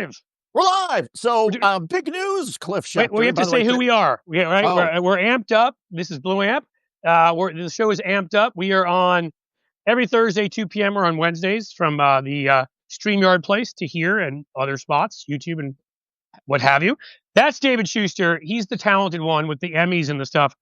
live. We're live. So, big news, Cliff Schecter. We have to say who we are. Right? Oh. We're amped up. This is Blue Amp. The show is amped up. We are on every Thursday, 2 p.m. or on Wednesdays from the StreamYard place to here and other spots, YouTube and what have you. That's David Schuster. He's the talented one with the Emmys and the stuff.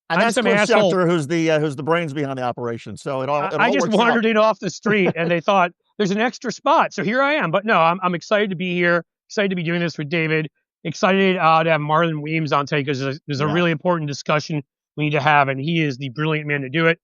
And that's Cliff Schecter, who's the brains behind the operation. So I just wandered in off the street and they thought there's an extra spot. So here I am. But no, I'm excited to be here. Excited to be doing this with David. Excited to have Marlon Weems on today because there's a really important discussion we need to have, and he is the brilliant man to do it.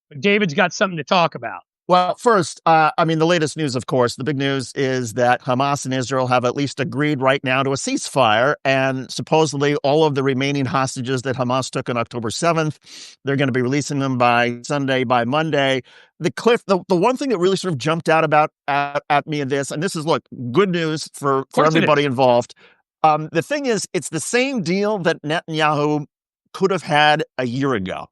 But David's got something to talk about. Well, first, the latest news, of course, the big news is that Hamas and Israel have at least agreed right now to a ceasefire, and supposedly all of the remaining hostages that Hamas took on October 7th, they're going to be releasing them by Sunday, by Monday. The one thing that really sort of jumped out at me in this, and this is, look, good news for everybody involved. The thing is, it's the same deal that Netanyahu could have had a year ago.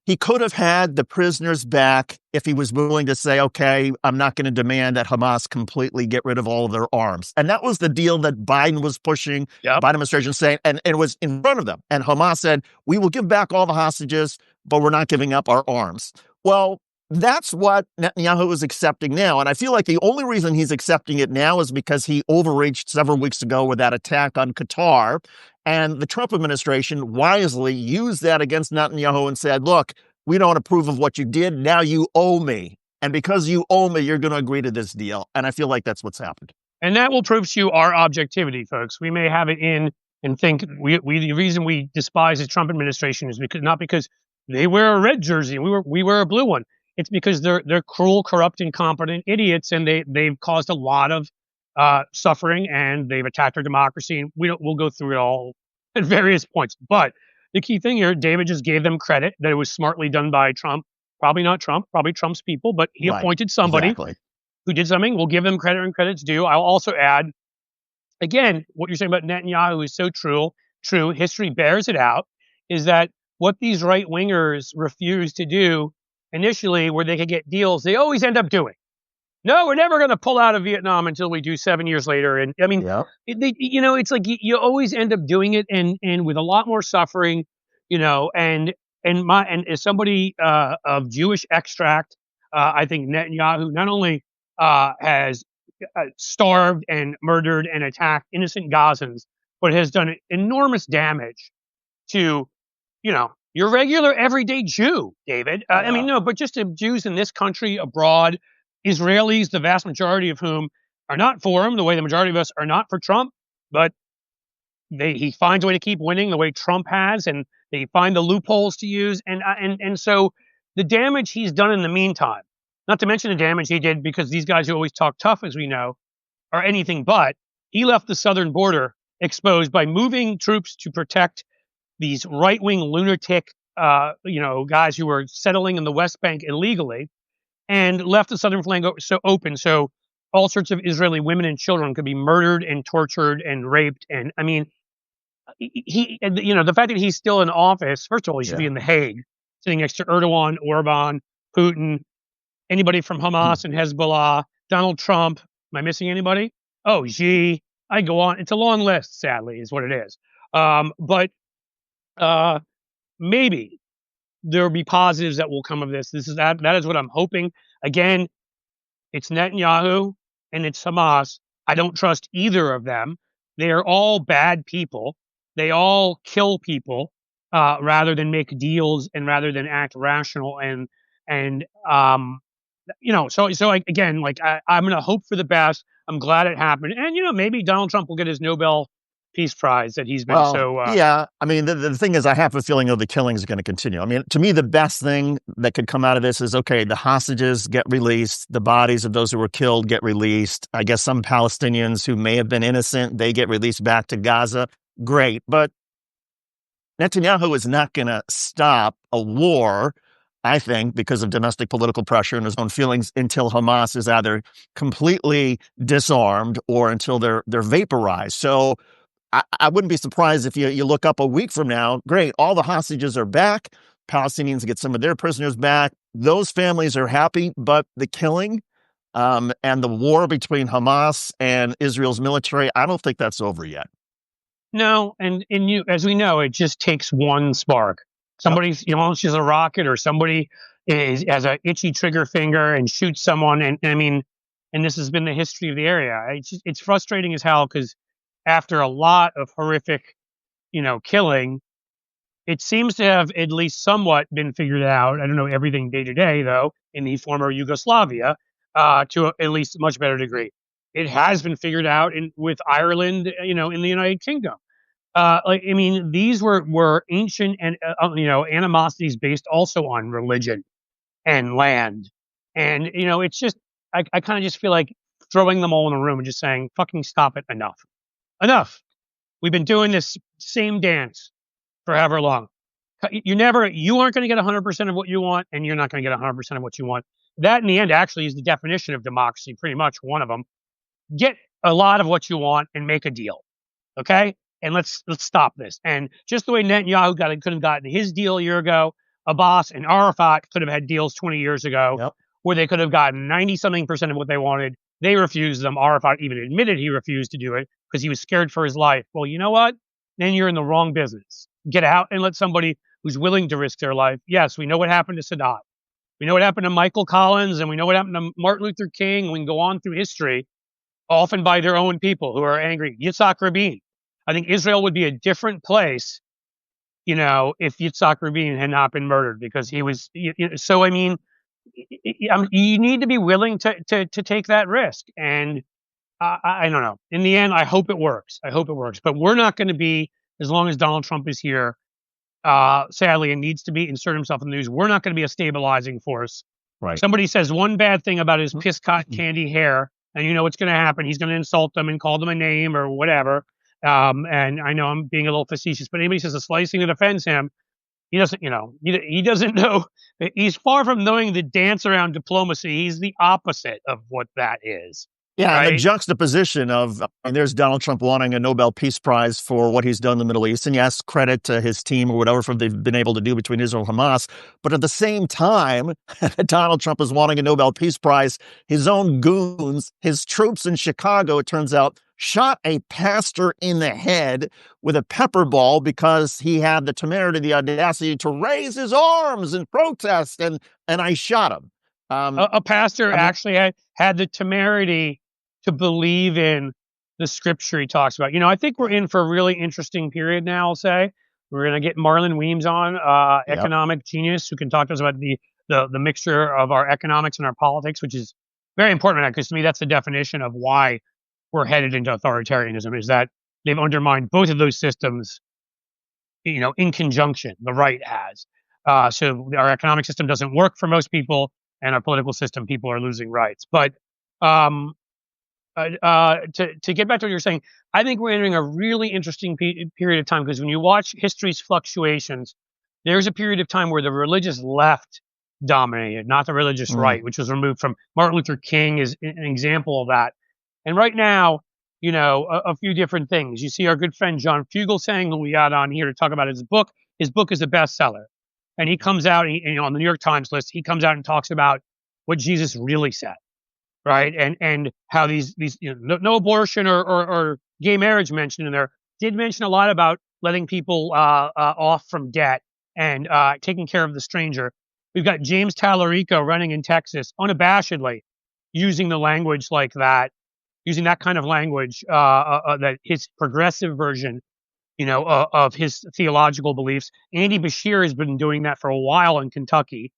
He could have had the prisoners back if he was willing to say, okay, I'm not going to demand that Hamas completely get rid of all of their arms. And that was the deal that Biden was pushing, Biden administration saying, and it was in front of them. And Hamas said, we will give back all the hostages, but we're not giving up our arms. Well, that's what Netanyahu is accepting now. And I feel like the only reason he's accepting it now is because he overreached several weeks ago with that attack on Qatar. And the Trump administration wisely used that against Netanyahu and said, look, we don't approve of what you did. Now you owe me. And because you owe me, you're going to agree to this deal. And I feel like that's what's happened. And that will prove to you our objectivity, folks. We may have it in and think the reason we despise the Trump administration is not because they wear a red jersey and we wear a blue one. It's because they're cruel, corrupt, incompetent idiots, and they've caused a lot of suffering, and they've attacked our democracy. And we'll go through it all at various points. But the key thing here, David just gave them credit that it was smartly done by Trump. Probably not Trump, probably Trump's people, but he appointed somebody who did something. We'll give them credit and credit's due. I'll also add, again, what you're saying about Netanyahu is so true. History bears it out, is that what these right-wingers refuse to do initially where they could get deals, they always end up doing. No, we're never going to pull out of Vietnam until we do 7 years later. And I mean, it's like you always end up doing it, and with a lot more suffering, and as somebody of Jewish extract, I think Netanyahu not only has starved and murdered and attacked innocent Gazans, but has done enormous damage to, your regular everyday Jew, David. I mean, no, but just to Jews in this country, abroad, Israelis, the vast majority of whom are not for him, the way the majority of us are not for Trump, but he finds a way to keep winning the way Trump has, and they find the loopholes to use. And so the damage he's done in the meantime, not to mention the damage he did because these guys who always talk tough, as we know, are anything but, he left the southern border exposed by moving troops to protect these right-wing lunatic, guys who were settling in the West Bank illegally, and left the southern flank open so all sorts of Israeli women and children could be murdered and tortured and raped. And I mean, the fact that he's still in office, first of all, he should be in The Hague, sitting next to Erdogan, Orban, Putin, anybody from Hamas and Hezbollah, Donald Trump. Am I missing anybody? Oh, Xi. I go on. It's a long list, sadly, is what it is. But maybe there will be positives that will come of this. That is what I'm hoping. Again, it's Netanyahu and it's Hamas. I don't trust either of them. They are all bad people. They all kill people rather than make deals and rather than act rational. So again, I'm going to hope for the best. I'm glad it happened. And, maybe Donald Trump will get his Nobel Peace Prize that he's been I mean, the thing is, I have a feeling the killings are going to continue. I mean, to me, the best thing that could come out of this is, okay, the hostages get released, the bodies of those who were killed get released. I guess some Palestinians who may have been innocent, they get released back to Gaza. Great. But Netanyahu is not going to stop a war, I think, because of domestic political pressure and his own feelings, until Hamas is either completely disarmed or until they're vaporized. So I wouldn't be surprised if you look up a week from now, great, all the hostages are back, Palestinians get some of their prisoners back, those families are happy, but the killing, And the war between Hamas and Israel's military, I don't think that's over yet. No, and you, as we know, it just takes one spark. Yep. Somebody, launches a rocket, or somebody has a itchy trigger finger and shoots someone. And I mean, and this has been the history of the area. It's frustrating as hell because after a lot of horrific, killing, it seems to have at least somewhat been figured out. I don't know everything day to day though in the former Yugoslavia, at least a much better degree. It has been figured out with Ireland, in the United Kingdom. I mean, these were ancient and animosities based also on religion and land, and it's just I kind of just feel like throwing them all in a room and just saying, "Fucking stop it! Enough, enough! We've been doing this same dance for however long. You aren't going to get 100% of what you want, and you're not going to get 100% of what you want. That in the end actually is the definition of democracy, pretty much one of them. Get a lot of what you want and make a deal, okay? And let's stop this. And just the way Netanyahu could have gotten his deal a year ago, Abbas and Arafat could have had deals 20 years ago, Yep. where they could have gotten 90 something percent of what they wanted. They refused them. Arafat even admitted he refused to do it because he was scared for his life. Well, you know what? Then you're in the wrong business. Get out and let somebody who's willing to risk their life. Yes, we know what happened to Sadat. We know what happened to Michael Collins, and we know what happened to Martin Luther King. We can go on through history, often by their own people who are angry. Yitzhak Rabin. I think Israel would be a different place, if Yitzhak Rabin had not been murdered, because he was. So I mean, you need to be willing to take that risk, and I don't know. In the end, I hope it works. I hope it works, but we're not going to be, as long as Donald Trump is here. Sadly, and needs to insert himself in the news. We're not going to be a stabilizing force. Right. Somebody says one bad thing about his piss cotton candy hair, and you know what's going to happen. He's going to insult them and call them a name or whatever. And I know I'm being a little facetious, but anybody says a slicing that offends him, he doesn't, he doesn't know. He's far from knowing the dance around diplomacy. He's the opposite of what that is. Yeah, and the Right? juxtaposition of, and there's Donald Trump wanting a Nobel Peace Prize for what he's done in the Middle East, and yes, credit to his team or whatever for they've been able to do between Israel and Hamas. But at the same time, Donald Trump is wanting a Nobel Peace Prize. His own goons, his troops in Chicago, it turns out, shot a pastor in the head with a pepper ball because he had the temerity, the audacity to raise his arms in protest, and I shot him. A pastor actually had the temerity to believe in the scripture he talks about. I think we're in for a really interesting period now. I'll say we're going to get Marlon Weems on, Yep. economic genius, who can talk to us about the mixture of our economics and our politics, which is very important because to me that's the definition of why we're headed into authoritarianism. Is that they've undermined both of those systems, in conjunction. The right has. So our economic system doesn't work for most people, and our political system, people are losing rights. But to get back to what you're saying, I think we're entering a really interesting period of time, because when you watch history's fluctuations, there's a period of time where the religious left dominated, not the religious right, which was removed from Martin Luther King is an example of that. And right now, a few different things. You see our good friend John Fugelsang, who we got on here to talk about his book. His book is a bestseller. And he comes out, on the New York Times list, he comes out and talks about what Jesus really said, right? And how these no abortion or gay marriage mentioned in there, did mention a lot about letting people off from debt and taking care of the stranger. We've got James Tallarico running in Texas unabashedly using the language like that, using that kind of language, that his progressive version, of his theological beliefs. Andy Bashir has been doing that for a while in Kentucky.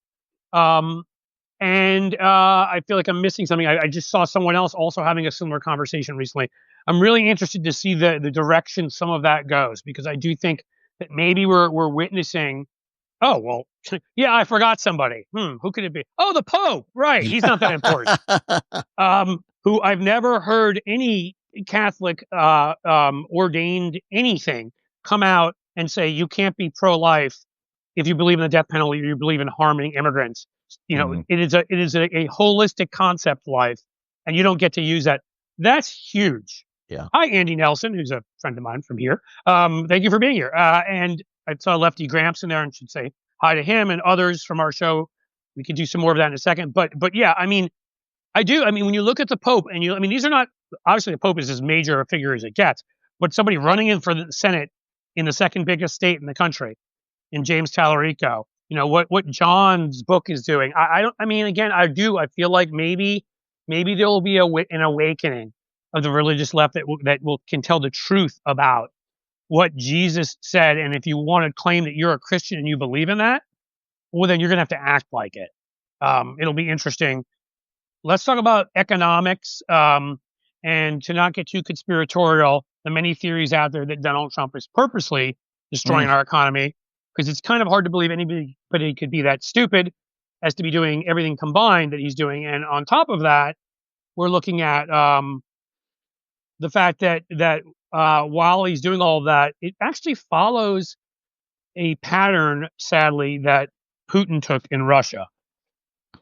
And I feel like I'm missing something. I just saw someone else also having a similar conversation recently. I'm really interested to see the direction some of that goes, because I do think that maybe we're witnessing. Oh, well, yeah, I forgot somebody. Who could it be? Oh, the Pope. Right. He's not that important. Who I've never heard any Catholic ordained anything come out and say you can't be pro-life if you believe in the death penalty or you believe in harming immigrants. It is a holistic concept, life, and you don't get to use that. That's huge. Yeah. Hi, Andy Nelson, who's a friend of mine from here. Thank you for being here. And I saw Lefty Gramps in there, and should say hi to him and others from our show. We can do some more of that in a second. But yeah, I mean, I do. I mean, when you look at the Pope, and I mean, these are not obviously the Pope is as major a figure as it gets, but somebody running in for the Senate in the second biggest state in the country, in James Tallarico. What John's book is doing. I don't. I mean, again, I do. I feel like maybe there will be an awakening of the religious left that can tell the truth about what Jesus said. And if you want to claim that you're a Christian and you believe in that, well, then you're going to have to act like it. It'll be interesting. Let's talk about economics, and to not get too conspiratorial, the many theories out there that Donald Trump is purposely destroying our economy, because it's kind of hard to believe anybody could be that stupid as to be doing everything combined that he's doing. And on top of that, we're looking at the fact that while he's doing all of that, it actually follows a pattern, sadly, that Putin took in Russia.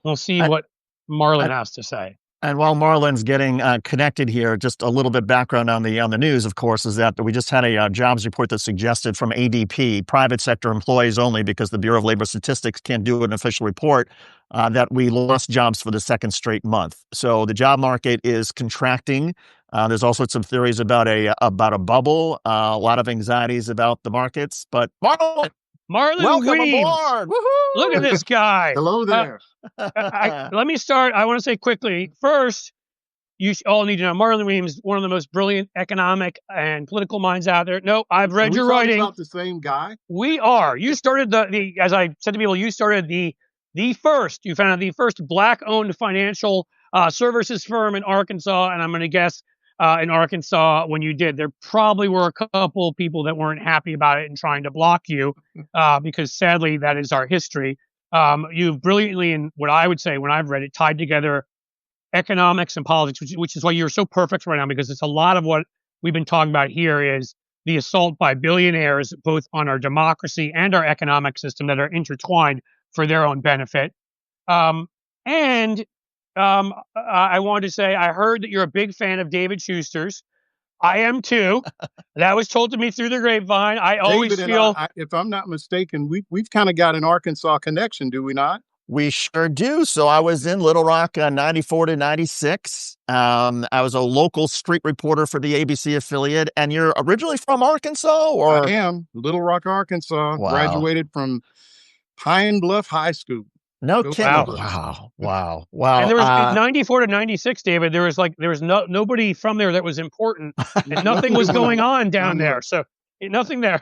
We'll see what Marlon has to say. And while Marlon's getting connected here, just a little bit background on the news, of course, is that we just had a jobs report that suggested from ADP, private sector employees only, because the Bureau of Labor Statistics can't do an official report, that we lost jobs for the second straight month. So the job market is contracting. There's all sorts of theories about a bubble, a lot of anxieties about the markets. But Marlon welcome Weems. aboard! Woohoo! Look at this guy. Hello there. Let me start. I want to say quickly, first, you all need to know Marlon Weems, one of the most brilliant economic and political minds out there. No, I've read your writing. About the same guy? We are. You started the as I said to people, you started you founded the first Black-owned financial services firm in Arkansas, and I'm going to guess in Arkansas when you did, there probably were a couple people that weren't happy about it and trying to block you, because sadly that is our history. You've brilliantly, in what I would say when I've read it, tied together economics and politics, which is why you're so perfect right now, because it's a lot of what we've been talking about here is the assault by billionaires, both on our democracy and our economic system, that are intertwined for their own benefit. I wanted to say, I heard that you're a big fan of David Schuster's. I am too. That was told to me through the grapevine. I always feel, if I'm not mistaken, we've kind of got an Arkansas connection, do we not? We sure do. So I was in Little Rock 94 to 96. I was a local street reporter for the ABC affiliate. And you're originally from Arkansas? Or I am. Little Rock, Arkansas. Wow. Graduated from Pine Bluff High School. No kidding. Wow. And there was 94 to 96, David. There was nobody from there that was important, and nothing was going on down there. So nothing there.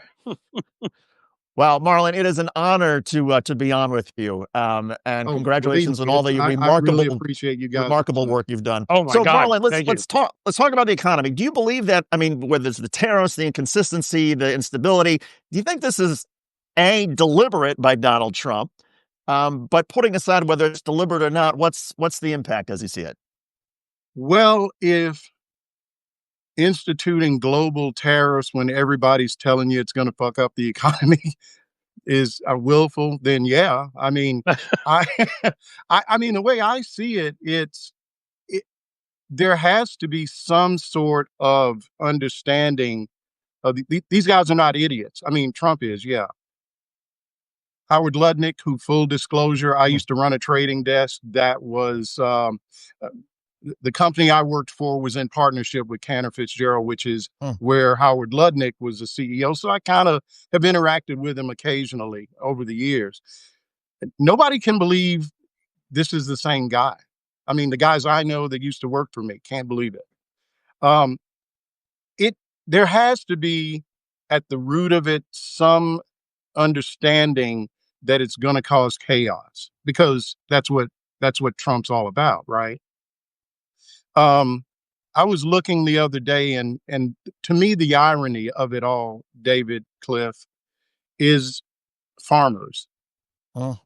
Well, Marlon, it is an honor to be on with you, and congratulations on all the remarkable, I really appreciate you guys. Remarkable work you've done. Oh my God! Marlon, let's talk about the economy. Do you believe that? I mean, whether it's the tariffs, the inconsistency, the instability, do you think this is deliberate by Donald Trump? But putting aside whether it's deliberate or not, what's the impact as you see it? Well, if instituting global tariffs when everybody's telling you it's going to fuck up the economy is willful, then yeah. I mean, I mean, the way I see it, there has to be some sort of understanding of these guys are not idiots. I mean, Trump is, yeah. Howard Lutnick, who, full disclosure, I used to run a trading desk that was the company I worked for was in partnership with Cantor Fitzgerald, which is where Howard Lutnick was the CEO. So I kind of have interacted with him occasionally over the years. Nobody can believe this is the same guy. I mean, the guys I know that used to work for me can't believe it. There has to be at the root of it some understanding that it's going to cause chaos, because that's what Trump's all about, right? I was looking the other day, and to me, the irony of it all, David, Cliff, is farmers,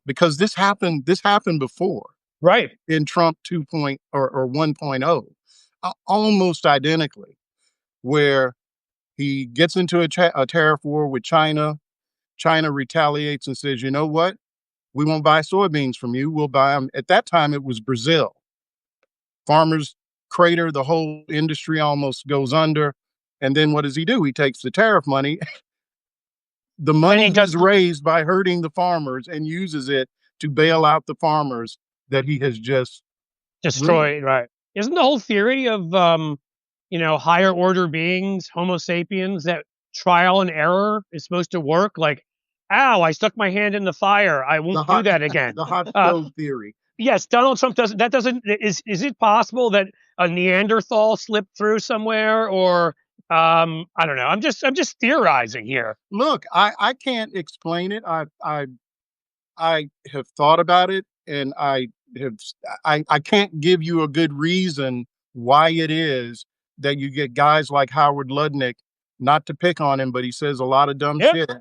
because this happened before, right? In Trump 2.0 or 1.0, almost identically, where he gets into a tariff war with China. China retaliates and says, you know what? We won't buy soybeans from you. We'll buy them. At that time, it was Brazil. Farmers crater, the whole industry almost goes under. And then what does he do? He takes the tariff money, the money he's raised by hurting the farmers, and uses it to bail out the farmers that he has just destroyed. Right? Isn't the whole theory of higher order beings, Homo sapiens, that trial and error is supposed to work? Like, ow, I stuck my hand in the fire. I won't do that again. The hot stove theory. Yes, Donald Trump doesn't. That doesn't. Is it possible that a Neanderthal slipped through somewhere, or I don't know. I'm just theorizing here. Look, I can't explain it. I have thought about it, and I can't give you a good reason why it is that you get guys like Howard Lutnick, not to pick on him, but he says a lot of dumb shit.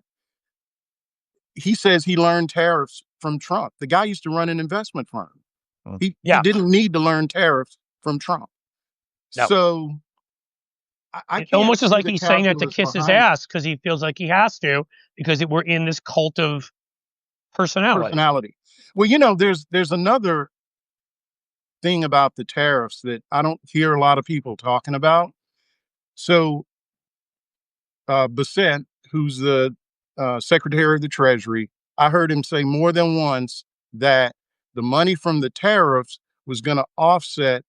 He says he learned tariffs from Trump. The guy used to run an investment firm. He didn't need to learn tariffs from Trump. No. So I it almost is like he's saying that to kiss his ass because he feels like he has to, because we're in this cult of personality. Well, there's another thing about the tariffs that I don't hear a lot of people talking about. So Bassett, who's the Secretary of the Treasury, I heard him say more than once that the money from the tariffs was going to offset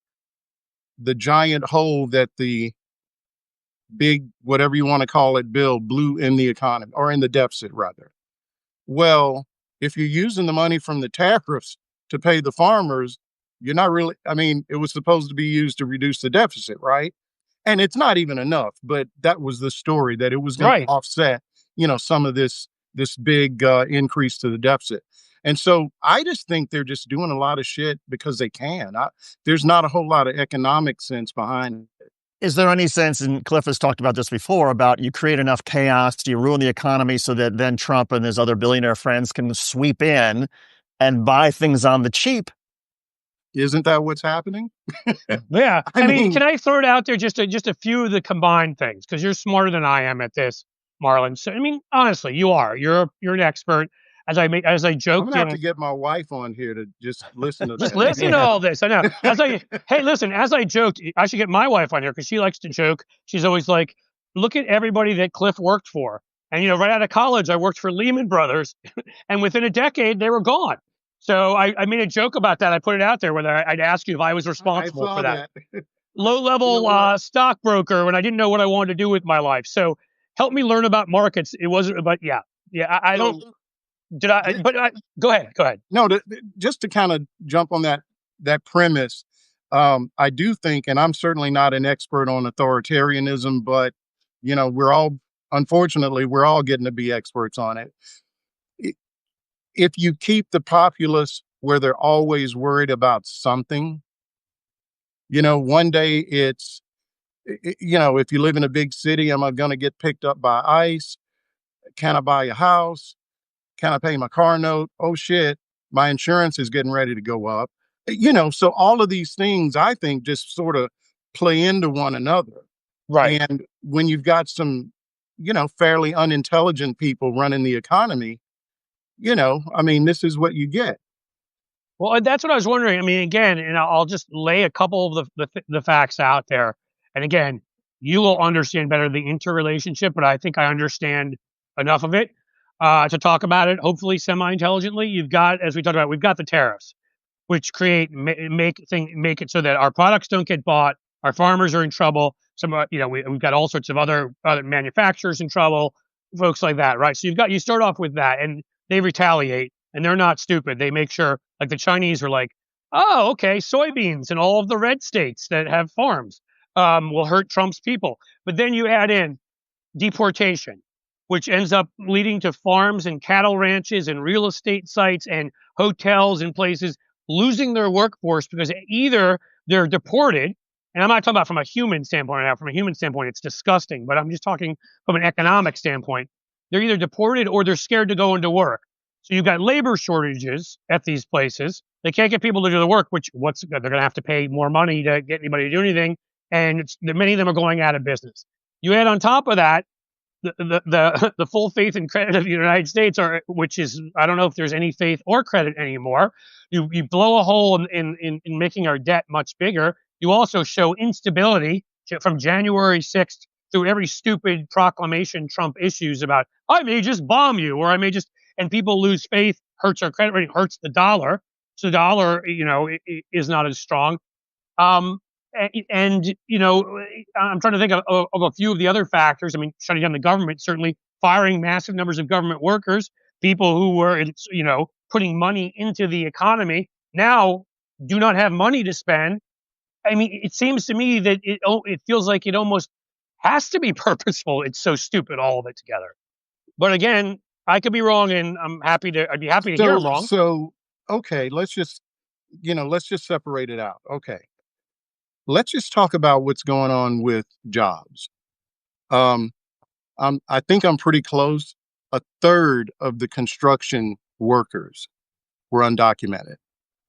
the giant hole that the big, whatever you want to call it, bill blew in the economy, or in the deficit, rather. Well, if you're using the money from the tariffs to pay the farmers, you're not really, I mean, it was supposed to be used to reduce the deficit, right? And it's not even enough, but that was the story, that it was going to offset, some of this big increase to the deficit. And so I just think they're just doing a lot of shit because they can. There's not a whole lot of economic sense behind it. Is there any sense, and Cliff has talked about this before, about you create enough chaos, you ruin the economy so that then Trump and his other billionaire friends can sweep in and buy things on the cheap? Isn't that what's happening? Yeah. I mean, can I throw it out there, just a few of the combined things, because you're smarter than I am at this, Marlon. So, I mean, honestly, you are. You're an expert. As I joked, I'm gonna have to get my wife on here to just listen to just listen to all this. I know. Hey, listen. As I joked, I should get my wife on here because she likes to joke. She's always like, "Look at everybody that Cliff worked for." And right out of college, I worked for Lehman Brothers, and within a decade, they were gone. So I made a joke about that. I put it out there whether I'd ask you if I was responsible for that. Low-level stockbroker when I didn't know what I wanted to do with my life. So help me learn about markets. It wasn't, but yeah. I don't. Did I? But go ahead. No, just to kind of jump on that premise, I do think, and I'm certainly not an expert on authoritarianism, but unfortunately, we're all getting to be experts on it. If you keep the populace where they're always worried about something, one day it's, if you live in a big city, am I going to get picked up by ICE? Can I buy a house? Can I pay my car note? Oh shit, my insurance is getting ready to go up. So all of these things, I think, just sort of play into one another. Right. And when you've got some, fairly unintelligent people running the economy, this is what you get. Well, that's what I was wondering. I mean, again, and I'll just lay a couple of the facts out there. And again, you will understand better the interrelationship, but I think I understand enough of it to talk about it, hopefully semi-intelligently. You've got, as we talked about, we've got the tariffs, which make it so that our products don't get bought, our farmers are in trouble. We've got all sorts of other manufacturers in trouble, folks like that, right? So you start off with that, and they retaliate, and they're not stupid. They make sure, like the Chinese are like, oh, okay, soybeans in all of the red states that have farms will hurt Trump's people. But then you add in deportation, which ends up leading to farms and cattle ranches and real estate sites and hotels and places losing their workforce because either they're deported, and I'm not talking about from a human standpoint now. From a human standpoint, it's disgusting, but I'm just talking from an economic standpoint. They're either deported or they're scared to go into work. So you've got labor shortages at these places. They can't get people to do the work, they're going to have to pay more money to get anybody to do anything, and many of them are going out of business. You add on top of that the full faith and credit of the United States, which is, I don't know if there's any faith or credit anymore. You blow a hole in making our debt much bigger. You also show instability from January 6th through every stupid proclamation Trump issues about, I may just bomb you, or I may just, and people lose faith, hurts our credit rating, hurts the dollar. So the dollar, is not as strong. And you know, I'm trying to think of a few of the other factors. I mean, shutting down the government, certainly firing massive numbers of government workers, people who were, you know, putting money into the economy, now do not have money to spend. I mean, it seems to me that it feels like it almost has to be purposeful. It's so stupid, all of it together. But again, I could be wrong, and I'd be happy to hear I'm wrong. So okay, let's just separate it out. Okay, let's just talk about what's going on with jobs. Um, I think I'm pretty close. A third of the construction workers were undocumented.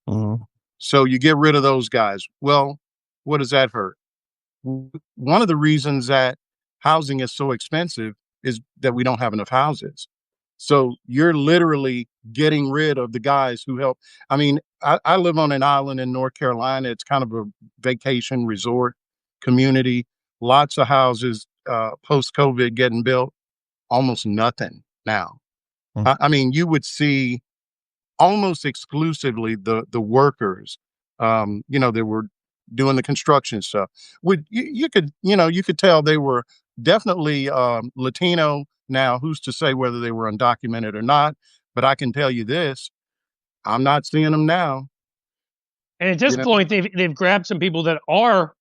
Mhm. So you get rid of those guys. Well, what does that hurt? One of the reasons that housing is so expensive is that we don't have enough houses. So you're literally getting rid of the guys who help. I mean, I live on an island in North Carolina. It's kind of a vacation resort community. Lots of houses post COVID getting built. Almost nothing now. Mm. I mean, you would see almost exclusively the workers, that were doing the construction stuff. Would you could you could tell they were definitely Latino. Now, who's to say whether they were undocumented or not? But I can tell you this: I'm not seeing them now. And at this You know, point, they've grabbed some people that are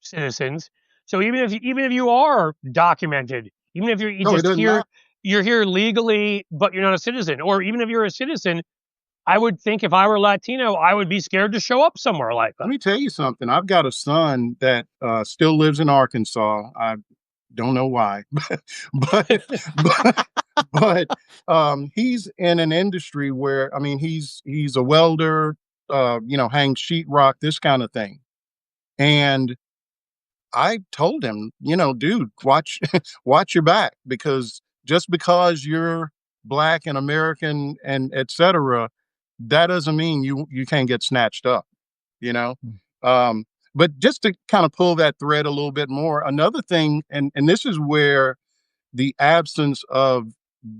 citizens. So even if you are documented, even if you no, it just doesn't matter. here, you're here legally, but you're not a citizen, or even if you're a citizen, I would think if I were Latino, I would be scared to show up somewhere like Let that. me tell you something. I've got a son that still lives in Arkansas. I don't know why, but but he's in an industry where I mean he's a welder, hangs sheetrock, this kind of thing. And I told him, dude, watch watch your back because just because you're black and American and etc., that doesn't mean you can't get snatched up, you know. Mm. Um, but just to kind of pull that thread a little bit more, another thing, and this is where the absence of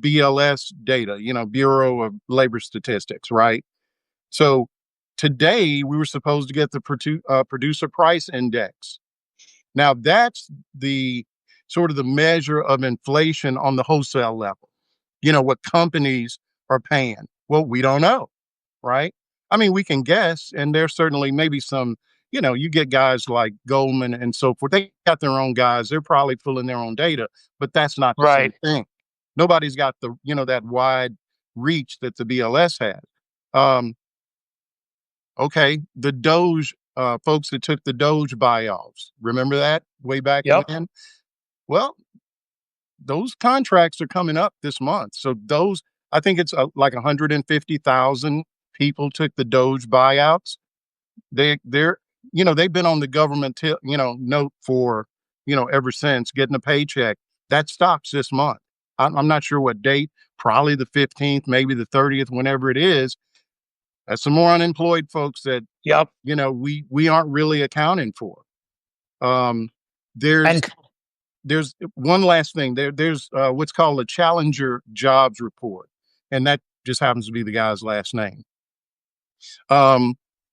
BLS data, Bureau of Labor Statistics, right? So today we were supposed to get the producer price index. Now that's the sort of the measure of inflation on the wholesale level. What companies are paying. Well, we don't know, right? I mean, we can guess, and there's certainly maybe some, you get guys like Goldman and so forth. They got their own guys. They're probably pulling their own data, but that's not the same Right. thing. Nobody's got the, that wide reach that the BLS had. Um, okay, the Doge folks that took the Doge buy-offs. Remember that way back Yep. when? Well, those contracts are coming up this month. So those, I think it's like 150,000 people took the Doge buyouts. They're they've been on the government note for ever since getting a paycheck. That stops this month. I'm not sure what date. Probably the 15th, maybe the 30th, whenever it is. That's some more unemployed folks that Yep. we aren't really accounting for. Um, there's And there's one last thing. There's what's called a Challenger jobs report, and that just happens to be the guy's last name.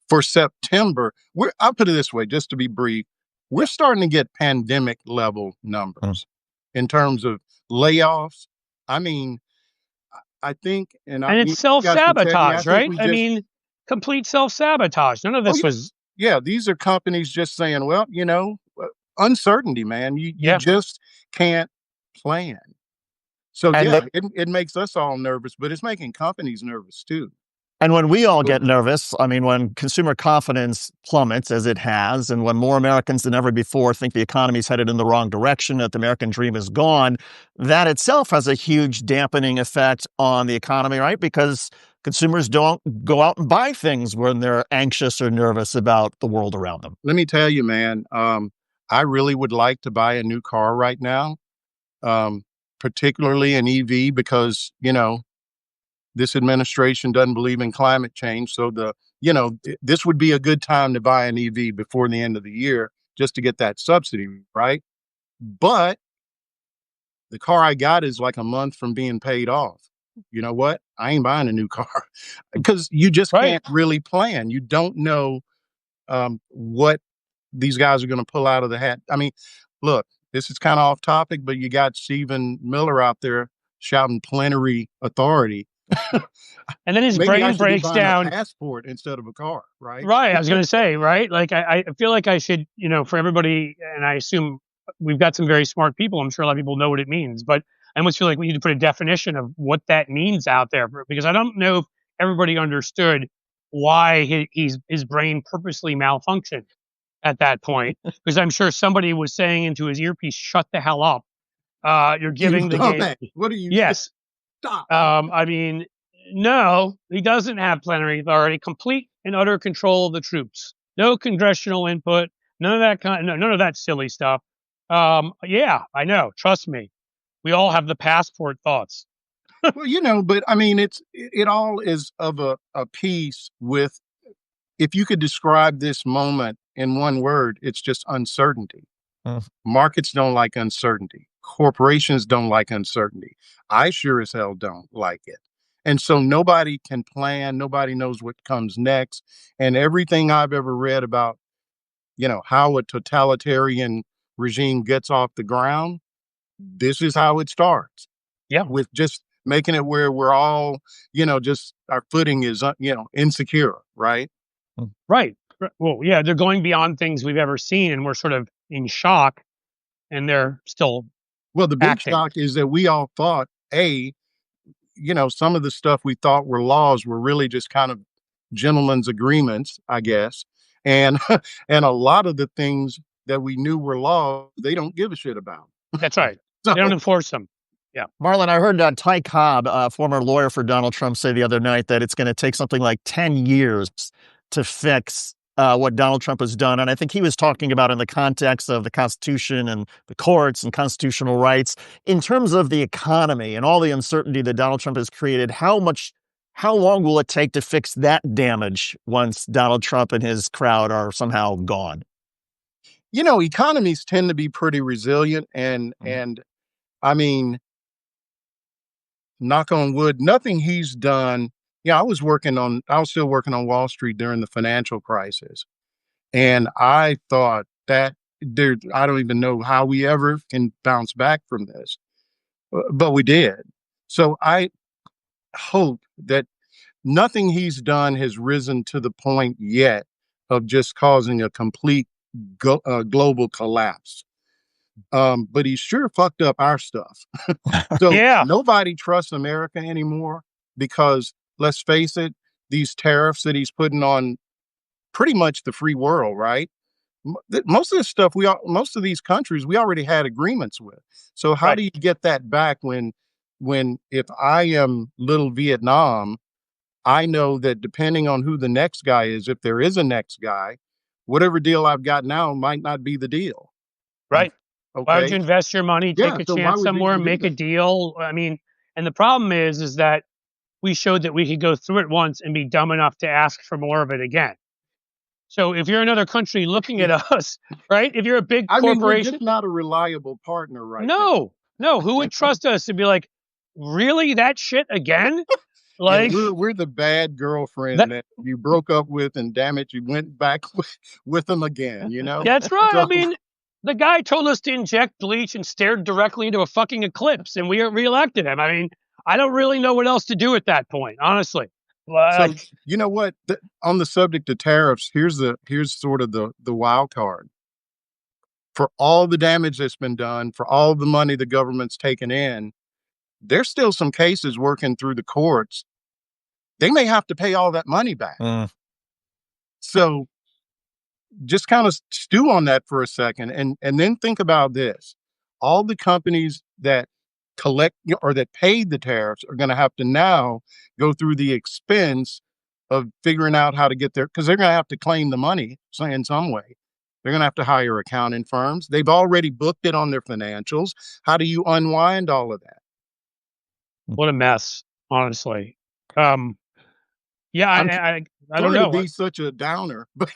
For September, I'll put it this way, just to be brief, we're starting to get pandemic level Mm. numbers in terms of layoffs. I mean, I think, and And it's you guys can check me. I self-sabotage, think right? we I just, mean, complete self-sabotage. None of oh this yeah, was, yeah. These are companies just saying, well, uncertainty, man. You yeah. just can't plan. So and yeah, the it makes us all nervous, but it's making companies nervous too. And when we all So get nervous, I mean, when consumer confidence plummets, as it has, and when more Americans than ever before think the economy's headed in the wrong direction, that the American dream is gone, that itself has a huge dampening effect on the economy, right? Because consumers don't go out and buy things when they're anxious or nervous about the world around them. let me tell you, man, I really would like to buy a new car right now, um, particularly an EV, because this administration doesn't believe in climate change. So this would be a good time to buy an EV before the end of the year just to get that subsidy, right? But the car I got is like a month from being paid off. You know what? I ain't buying a new car because you just Right. can't really plan. You don't know what these guys are going to pull out of the hat. I mean, look, this is kind of off topic, but you got Stephen Miller out there shouting plenary authority. And then his Maybe I brain should be breaks buying a down. passport instead of a car, right? Right. I was going to say, right. Like, I feel like I should, for everybody, and I assume we've got some very smart people. I'm sure a lot of people know what it means, but I almost feel like we need to put a definition of what that means out there, because I don't know if everybody understood why his brain purposely malfunctioned at that point. Because I'm sure somebody was saying into his earpiece, "Shut the hell up! You're giving the game." What are you? Yes. Stop. I mean, no, he doesn't have plenary authority. Complete and utter control of the troops. No congressional input. None of that none of that silly stuff. Yeah, I know. Trust me. We all have the passport thoughts. Well, but I mean, it all is of a piece with. If you could describe this moment in one word, it's just uncertainty. Markets don't like uncertainty. Corporations don't like uncertainty. I sure as hell don't like it. And so nobody can plan. Nobody knows what comes next. And everything I've ever read about, how a totalitarian regime gets off the ground, this is how it starts. Yeah. With just making it where we're all, just our footing is, insecure, right? Right. Well, yeah, they're going beyond things we've ever seen, and we're sort of in shock, and they're still Well, the big acting. shock is that we all thought, some of the stuff we thought were laws were really just kind of gentlemen's agreements, I guess. And and a lot of the things that we knew were laws, they don't give a shit about. That's right. So, They don't enforce them. Yeah. Marlon, I heard Ty Cobb, a former lawyer for Donald Trump, say the other night that it's going to take something like 10 years to fix what Donald Trump has done. And I think he was talking about in the context of the Constitution and the courts and constitutional rights. In terms of the economy and all the uncertainty that Donald Trump has created, how long will it take to fix that damage once Donald Trump and his crowd are somehow gone? Economies tend to be pretty resilient, and I mean, knock on wood, nothing he's done. I was still working on Wall Street during the financial crisis. And I thought that I don't even know how we ever can bounce back from this, but we did. So I hope that nothing he's done has risen to the point yet of just causing a complete global collapse. But he sure fucked up our stuff. So Yeah. Nobody trusts America anymore because, let's face it, these tariffs that he's putting on pretty much the free world, right? Most of this stuff, most of these countries, we already had agreements with. So how Right. do you get that back when if I am little Vietnam, I know that depending on who the next guy is, if there is a next guy, whatever deal I've got now might not be the deal. Right. Why would Okay. you invest your money, take a So why chance would you somewhere, even do make a that? deal? I mean, and the problem is that we showed that we could go through it once and be dumb enough to ask for more of it again. So if you're another country looking at us, right? If you're a big I mean, we're corporation, just not a reliable partner right now. no, who would trust us to be like, really, that shit again? Like, And we're the bad girlfriend That- that you broke up with, and damn it, you went back with them again, that's right. I So- mean, the guy told us to inject bleach and stared directly into a fucking eclipse, and we reelected him. I mean, I don't really know what else to do at that point, honestly. So Like, you know what? On the subject of tariffs, here's sort of the wild card. For all the damage that's been done, for all the money the government's taken in, there's still some cases working through the courts. They may have to pay all that money back. So just kind of stew on that for a second, and then think about this. All the companies that collect or that paid the tariffs are going to have to now go through the expense of figuring out how to get there, because they're going to have to claim the money in some way. They're going to have to hire accounting firms. They've already booked it on their financials. How do you unwind all of that? what a mess, honestly. Yeah, I'm I don't Sorry know. to be such a downer, but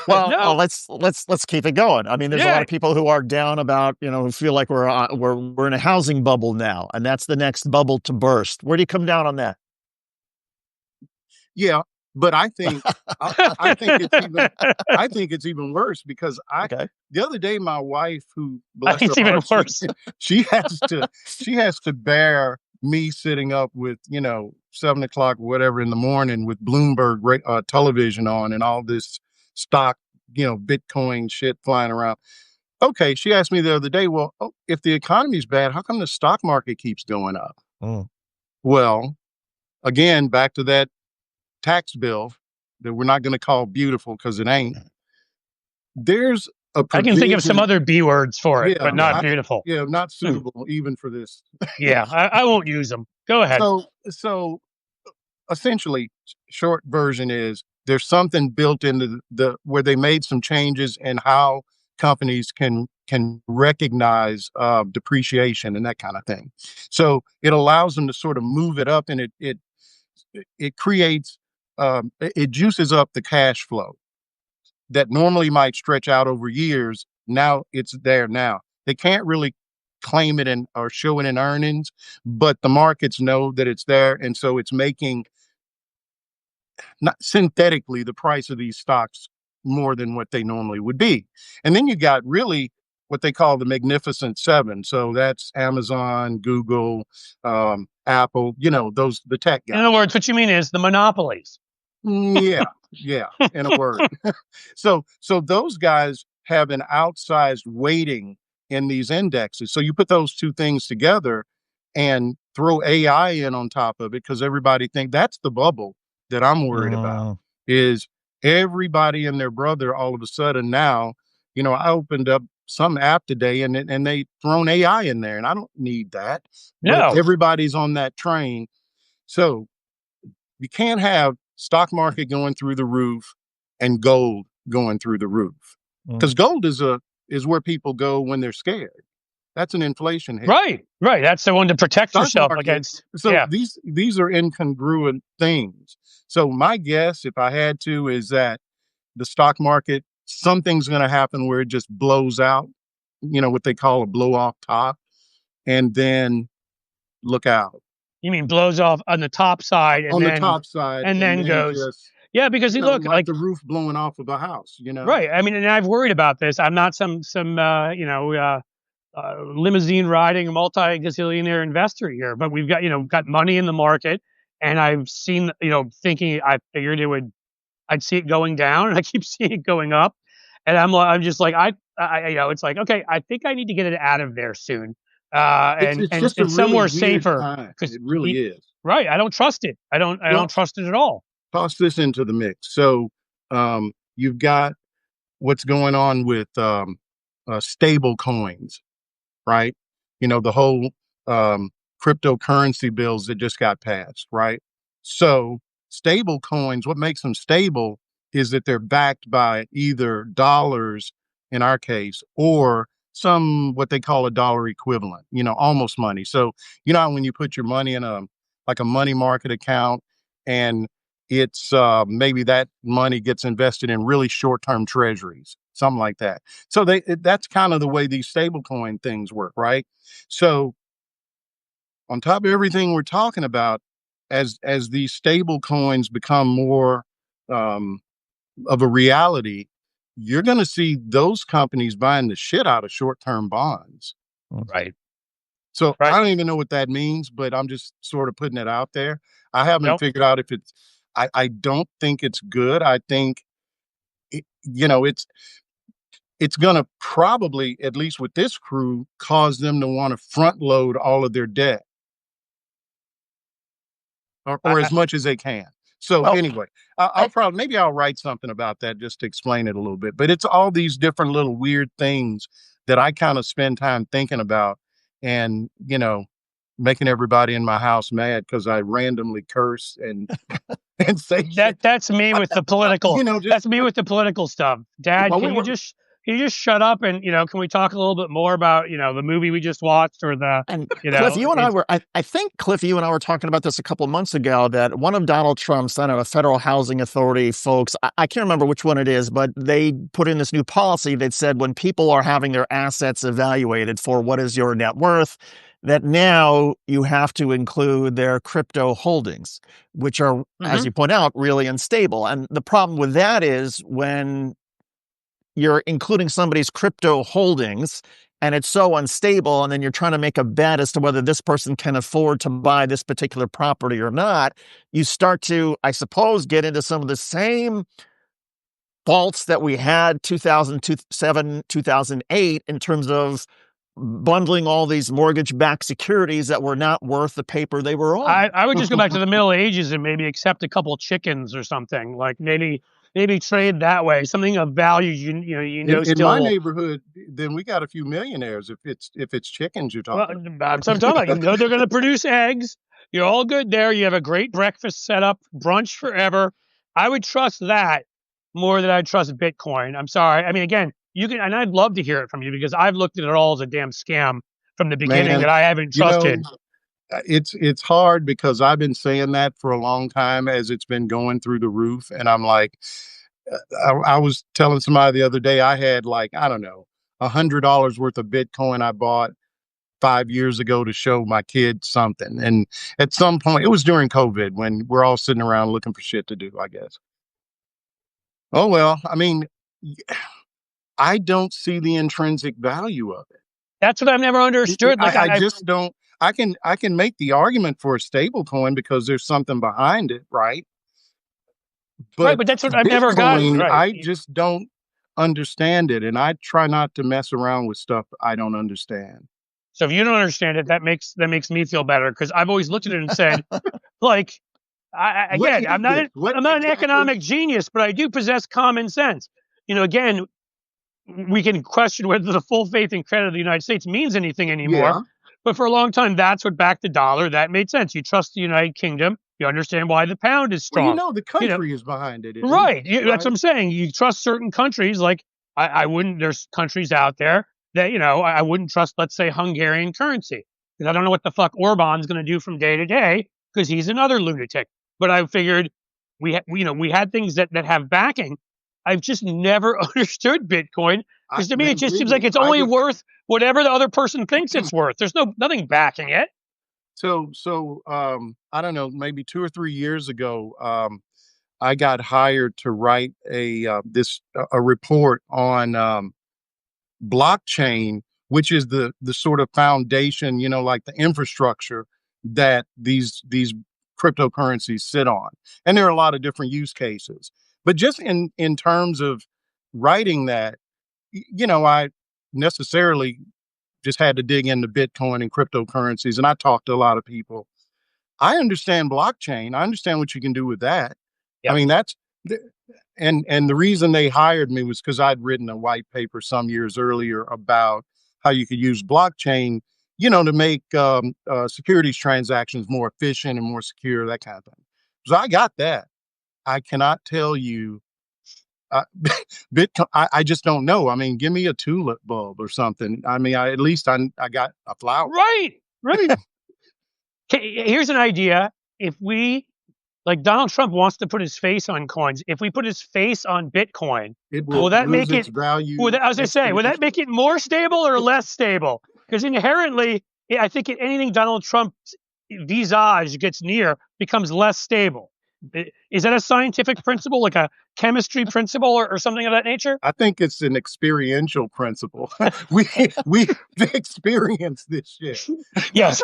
Well, No. let's keep it going. I mean, there's a lot of people who are down about, who feel like we're in a housing bubble now, and that's the next bubble to burst. Where do you come down on that? yeah, But I think I think it's even worse because the other day my wife, who bless her It's even heart, worse. she has to bear me sitting up with 7 o'clock whatever in the morning with Bloomberg television on and all this stock Bitcoin shit flying around. Okay, she asked me the other day, well, if the economy's bad, how come the stock market keeps going up? Mm. Well, again, back to that tax bill that we're not going to call beautiful because it ain't. There's a I can think of some provision- other B words for it, but not beautiful. Yeah, not suitable even for this. Yeah, I won't use them. Go ahead. So essentially, short version is there's something built into where they made some changes in how companies can recognize depreciation and that kind of thing. So it allows them to sort of move it up, and it creates it juices up the cash flow that normally might stretch out over years. Now it's there now. They can't really claim it or show it in earnings, but the markets know that it's there. And so it's making, not synthetically, the price of these stocks more than what they normally would be. And then you got really what they call the Magnificent Seven. So that's Amazon, Google, Apple, the tech guys. In other words, what you mean is the monopolies. Yeah, in a word. So those guys have an outsized weighting in these indexes. So you put those two things together and throw AI in on top of it, because everybody think that's the bubble that I'm worried about, is everybody and their brother all of a sudden now, I opened up some app today and they thrown AI in there, and I don't need that. No. But everybody's on that train. So you can't have stock market going through the roof and gold going through the roof, because gold is where people go when they're scared. That's an inflation hit. Right. That's the one to protect yourself against. So these are incongruent things. So my guess, if I had to, is that the stock market, something's going to happen where it just blows out, what they call a blow off top, and then look out. You mean blows off on the top side, and then goes. Just, yeah, because you look like the roof blowing off of a house. Right. I mean, and I've worried about this. I'm not some limousine riding multi-gazillionaire investor here, but we've got money in the market, and I've seen thinking I figured I'd see it going down, and I keep seeing it going up, and I'm just like it's like, okay, I think I need to get it out of there soon. And just a somewhere really safer, because it really is. Right. I don't trust it. I don't trust it at all. Toss this into the mix. So you've got what's going on with stable coins, right? The whole cryptocurrency bills that just got passed, right? So stable coins, what makes them stable is that they're backed by either dollars, in our case, or some what they call a dollar equivalent, almost money. So when you put your money in a money market account, and it's maybe that money gets invested in really short-term treasuries, something like that. So that's kind of the way these stablecoin things work, right? So on top of everything we're talking about, as these stable coins become more of a reality, you're going to see those companies buying the shit out of short-term bonds. Right. So I don't even know what that means, but I'm just sort of putting it out there. I haven't figured out if it's, I don't think it's good. I think, it's going to probably, at least with this crew, cause them to want to front load all of their debt or as much as they can. So anyway, maybe I'll write something about that just to explain it a little bit. But it's all these different little weird things that I kind of spend time thinking about, and making everybody in my house mad because I randomly curse and say that. That's me with the political. That's me with the political stuff. Dad, can you just shut up and can we talk a little bit more about the movie we just watched, or Cliff, you and I were I think Cliff, you and I were talking about this a couple of months ago, that one of Donald Trump's, I don't know, Federal Housing Authority folks, I can't remember which one it is, but they put in this new policy that said when people are having their assets evaluated for what is your net worth, that now you have to include their crypto holdings, which are, as you point out, really unstable. And the problem with that is when you're including somebody's crypto holdings and it's so unstable, and then you're trying to make a bet as to whether this person can afford to buy this particular property or not, you start to, I suppose, get into some of the same faults that we had 2007, 2008 in terms of bundling all these mortgage-backed securities that were not worth the paper they were on. I would just go back to the Middle Ages and maybe accept a couple chickens or something. Like maybe trade that way, something of value. In Still. my neighborhood, then we got a few millionaires if it's chickens you're Well, talking. that's what I'm talking about. They're going to produce eggs. You're all good there. You have a great breakfast set up, brunch forever. I would trust that more than I'd trust Bitcoin. I'm sorry. I mean, again, you can, and I'd love to hear it from you because I've looked at it all as a damn scam from the beginning Man, that I haven't trusted. It's hard because I've been saying that for a long time as it's been going through the roof, and I'm like, I was telling somebody the other day I had like, I don't know, $100 worth of Bitcoin I bought 5 years ago to show my kids something. And at some point, it was during COVID when we're all sitting around looking for shit to do, I guess. Oh, well, I mean, I don't see the intrinsic value of it. That's what I've never understood. Like I just don't. I can make the argument for a stable coin because there's something behind it, right? Right, but that's what I've never gotten. Right. I just don't understand it, and I try not to mess around with stuff I don't understand. So if you don't understand it, that makes me feel better because I've always looked at it and said, like, I'm not an economic genius, but I do possess common sense. Again, we can question whether the full faith and credit of the United States means anything anymore. Yeah. But for a long time, that's what backed the dollar. That made sense. You trust the United Kingdom. You understand why the pound is strong. Well, the country is behind it. Right. That's what I'm saying. You trust certain countries. Like I wouldn't. There's countries out there that I wouldn't trust. Let's say Hungarian currency because I don't know what the fuck Orban's going to do from day to day because he's another lunatic. But I figured we had things that have backing. I've just never understood Bitcoin because to me it just seems like it's only worth whatever the other person thinks it's worth. There's nothing backing it. So I don't know, maybe 2 or 3 years ago, I got hired to write a report on blockchain, which is the sort of foundation, like the infrastructure that these cryptocurrencies sit on. And there are a lot of different use cases. But just in terms of writing that, I necessarily just had to dig into Bitcoin and cryptocurrencies. And I talked to a lot of people. I understand blockchain. I understand what you can do with that. Yep. I mean, and the reason they hired me was because I'd written a white paper some years earlier about how you could use blockchain, to make securities transactions more efficient and more secure, that kind of thing. So I got that. I cannot tell you Bitcoin. I just don't know. I mean, give me a tulip bulb or something. I mean, at least I got a flower. Right. Here's an idea. If we, like Donald Trump wants to put his face on coins, if we put his face on Bitcoin, will that make it value? As I say, will that make it more stable or less stable? Because inherently, I think anything Donald Trump's visage gets near becomes less stable. Is that a scientific principle, like a chemistry principle or something of that nature? I think it's an experiential principle. We've experienced this shit. Yes.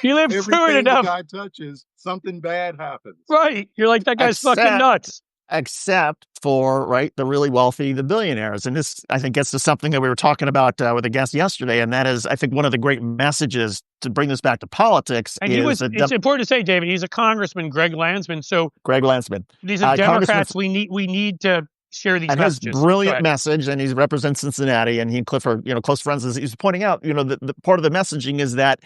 You live through it enough. Everything the guy touches, something bad happens. Right. You're like, that guy's fucking nuts. Except for, the really wealthy, the billionaires. And this, I think, gets to something that we were talking about with a guest yesterday. And that is, I think, one of the great messages to bring this back to politics. And it's important to say, David, he's a congressman, Greg Landsman. So Greg Landsman. These are Democrats. We need to share these messages. His brilliant message, and he represents Cincinnati, and he and Cliff are, close friends. As he's pointing out, the part of the messaging is that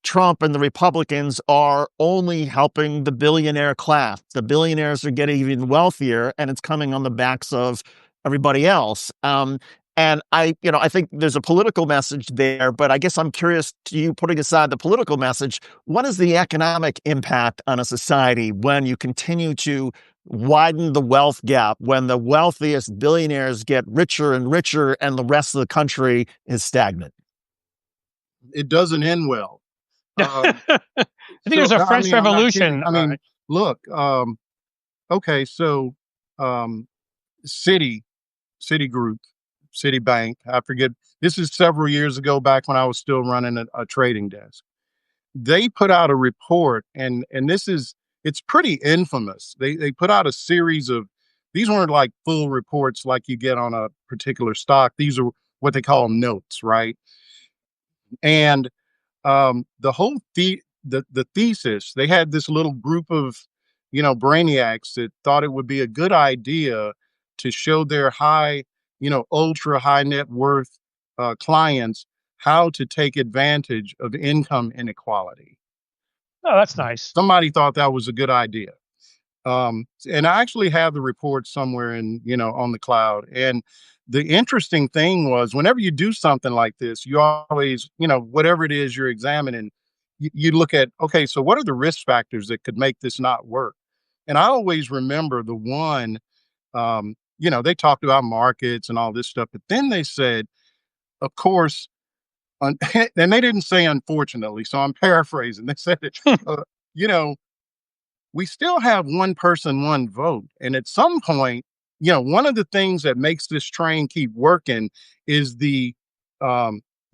Trump and the Republicans are only helping the billionaire class. The billionaires are getting even wealthier, and it's coming on the backs of everybody else. And I think there's a political message there, but I guess I'm curious to you, putting aside the political message, what is the economic impact on a society when you continue to widen the wealth gap, when the wealthiest billionaires get richer and richer and the rest of the country is stagnant? It doesn't end well. I think there's So a I French mean, I'm not kidding. Revolution. I mean, look, okay, so um, Citi, Citigroup, Citibank, I forget. This is several years ago, back when I was still running a trading desk. They put out a report, and this is it's pretty infamous. They put out a series of these weren't like full reports like you get on a particular stock. These are what they call notes, right? And the whole the thesis, they had this little group of brainiacs that thought it would be a good idea to show their ultra high net worth clients how to take advantage of income inequality. Oh, that's nice. Somebody thought that was a good idea. And I actually have the report somewhere on the cloud. And the interesting thing was, whenever you do something like this, you always, whatever it is you're examining, you look at, okay, so what are the risk factors that could make this not work? And I always remember the one, they talked about markets and all this stuff, but then they said, of course, and they didn't say unfortunately, so I'm paraphrasing. They said, you know, we still have one person, one vote. And at some point, one of the things that makes this train keep working is the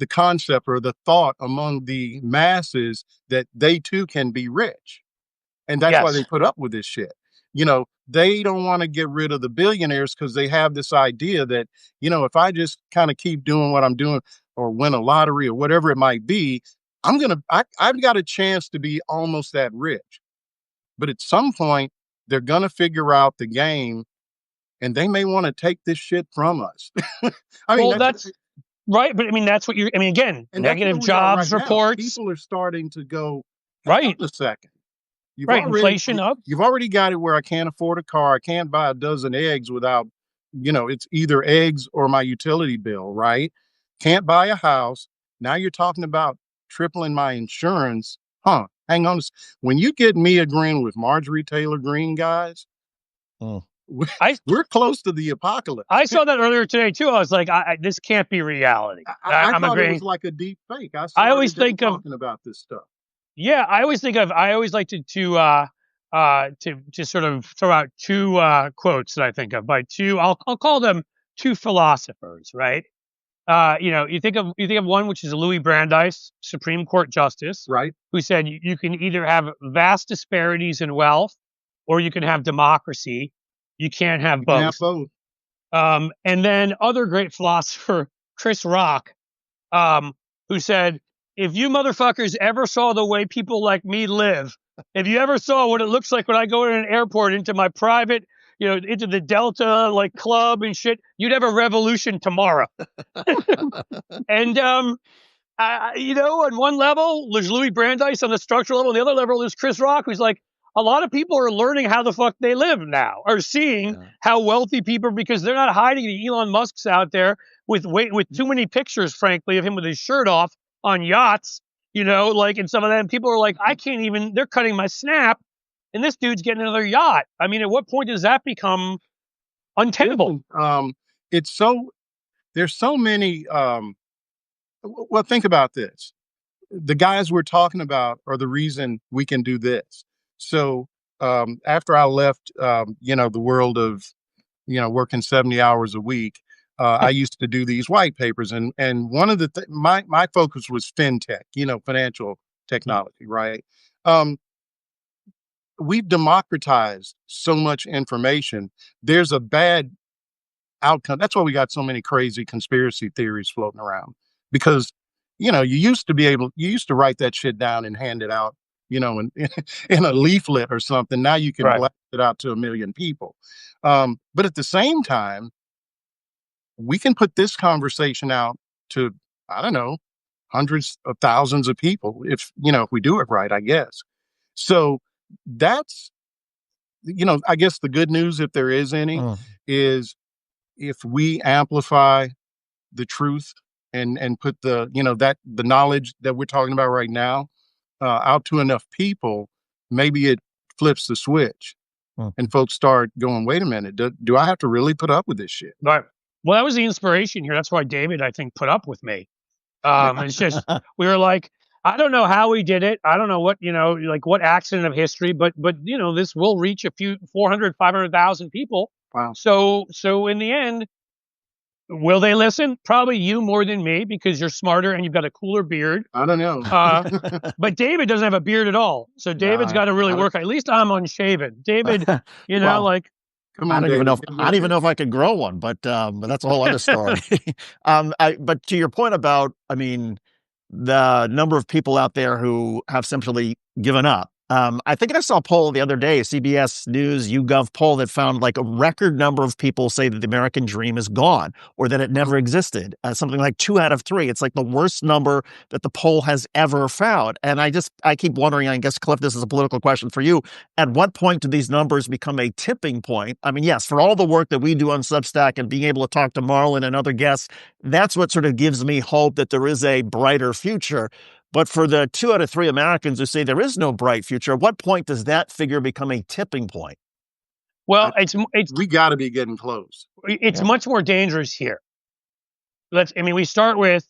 concept or the thought among the masses that they too can be rich. And that's why they Yes. put up with this shit. They don't want to get rid of the billionaires because they have this idea that, if I just kind of keep doing what I'm doing or win a lottery or whatever it might be, I've got a chance to be almost that rich. But at some point, they're going to figure out the game and they may want to take this shit from us. I mean, Well, that's right. But I mean, that's what again, and that's where negative we are jobs right now. reports. People are starting to go, hang Right. on a second. Inflation up. You've already got it where I can't afford a car. I can't buy a dozen eggs without, it's either eggs or my utility bill, right? Can't buy a house. Now you're talking about tripling my insurance. Huh. Hang on. When you get me agreeing with Marjorie Taylor Greene, guys, we're close to the apocalypse. I saw that earlier today too. I was like, this can't be reality. I I'm thought agreeing. It was like a deep fake. I always think of talking about this stuff. Yeah, I always like to just sort of throw out two quotes that I think of by two. I'll call them two philosophers, right? You think of one which is Louis Brandeis, Supreme Court Justice, right, who said you can either have vast disparities in wealth or you can have democracy. You can't have both. You can't have both. And then other great philosopher Chris Rock, who said, if you motherfuckers ever saw the way people like me live, if you ever saw what it looks like when I go to an airport into my private, into the Delta like club and shit, you'd have a revolution tomorrow. And, on one level, there's Louis Brandeis on the structural level. On the other level, there's Chris Rock, who's like, a lot of people are learning how the fuck they live now, are seeing how wealthy people, because they're not hiding the Elon Musk's out there with too many pictures, frankly, of him with his shirt off on yachts, and some of them people are like, I can't even, they're cutting my snap and this dude's getting another yacht. I mean, at what point does that become untenable? There's so many, well, think about this. The guys we're talking about are the reason we can do this. So after I left, the world of, working 70 hours a week, I used to do these white papers, and one of my focus was fintech, financial technology, right? We've democratized so much information. There's a bad outcome. That's why we got so many crazy conspiracy theories floating around, because you used to write that shit down and hand it out, in a leaflet or something. Now you can blast it out to 1 million people. But at the same time, we can put this conversation out to, I don't know, hundreds of thousands of people if we do it right, I guess. So that's, I guess the good news, if there is any, is if we amplify the truth and put the knowledge that we're talking about right now out to enough people, maybe it flips the switch and folks start going, wait a minute, do I have to really put up with this shit? Right. Well, that was the inspiration here. That's why David, I think, put up with me. It's just, we were like, I don't know how he did it. I don't know what, like what accident of history, but this will reach a few 400, 500,000 people. Wow. So in the end, will they listen? Probably you more than me because you're smarter and you've got a cooler beard. I don't know. But David doesn't have a beard at all. So David's got to really work. At least I'm unshaven. David, Well, like, Come I on, don't even David. know. I don't even know if I could grow one, but that's a whole other story. But to your point about, I mean, the number of people out there who have simply given up. I think I saw a poll the other day, a CBS News YouGov poll that found like a record number of people say that the American dream is gone or that it never existed. Something like 2 out of 3. It's like the worst number that the poll has ever found. And I keep wondering, I guess, Cliff, this is a political question for you. At what point do these numbers become a tipping point? I mean, yes, for all the work that we do on Substack and being able to talk to Marlon and other guests, that's what sort of gives me hope that there is a brighter future. But for the 2 out of 3 Americans who say there is no bright future, at what point does that figure become a tipping point? well, We got to be getting close. it's much more dangerous here. We start with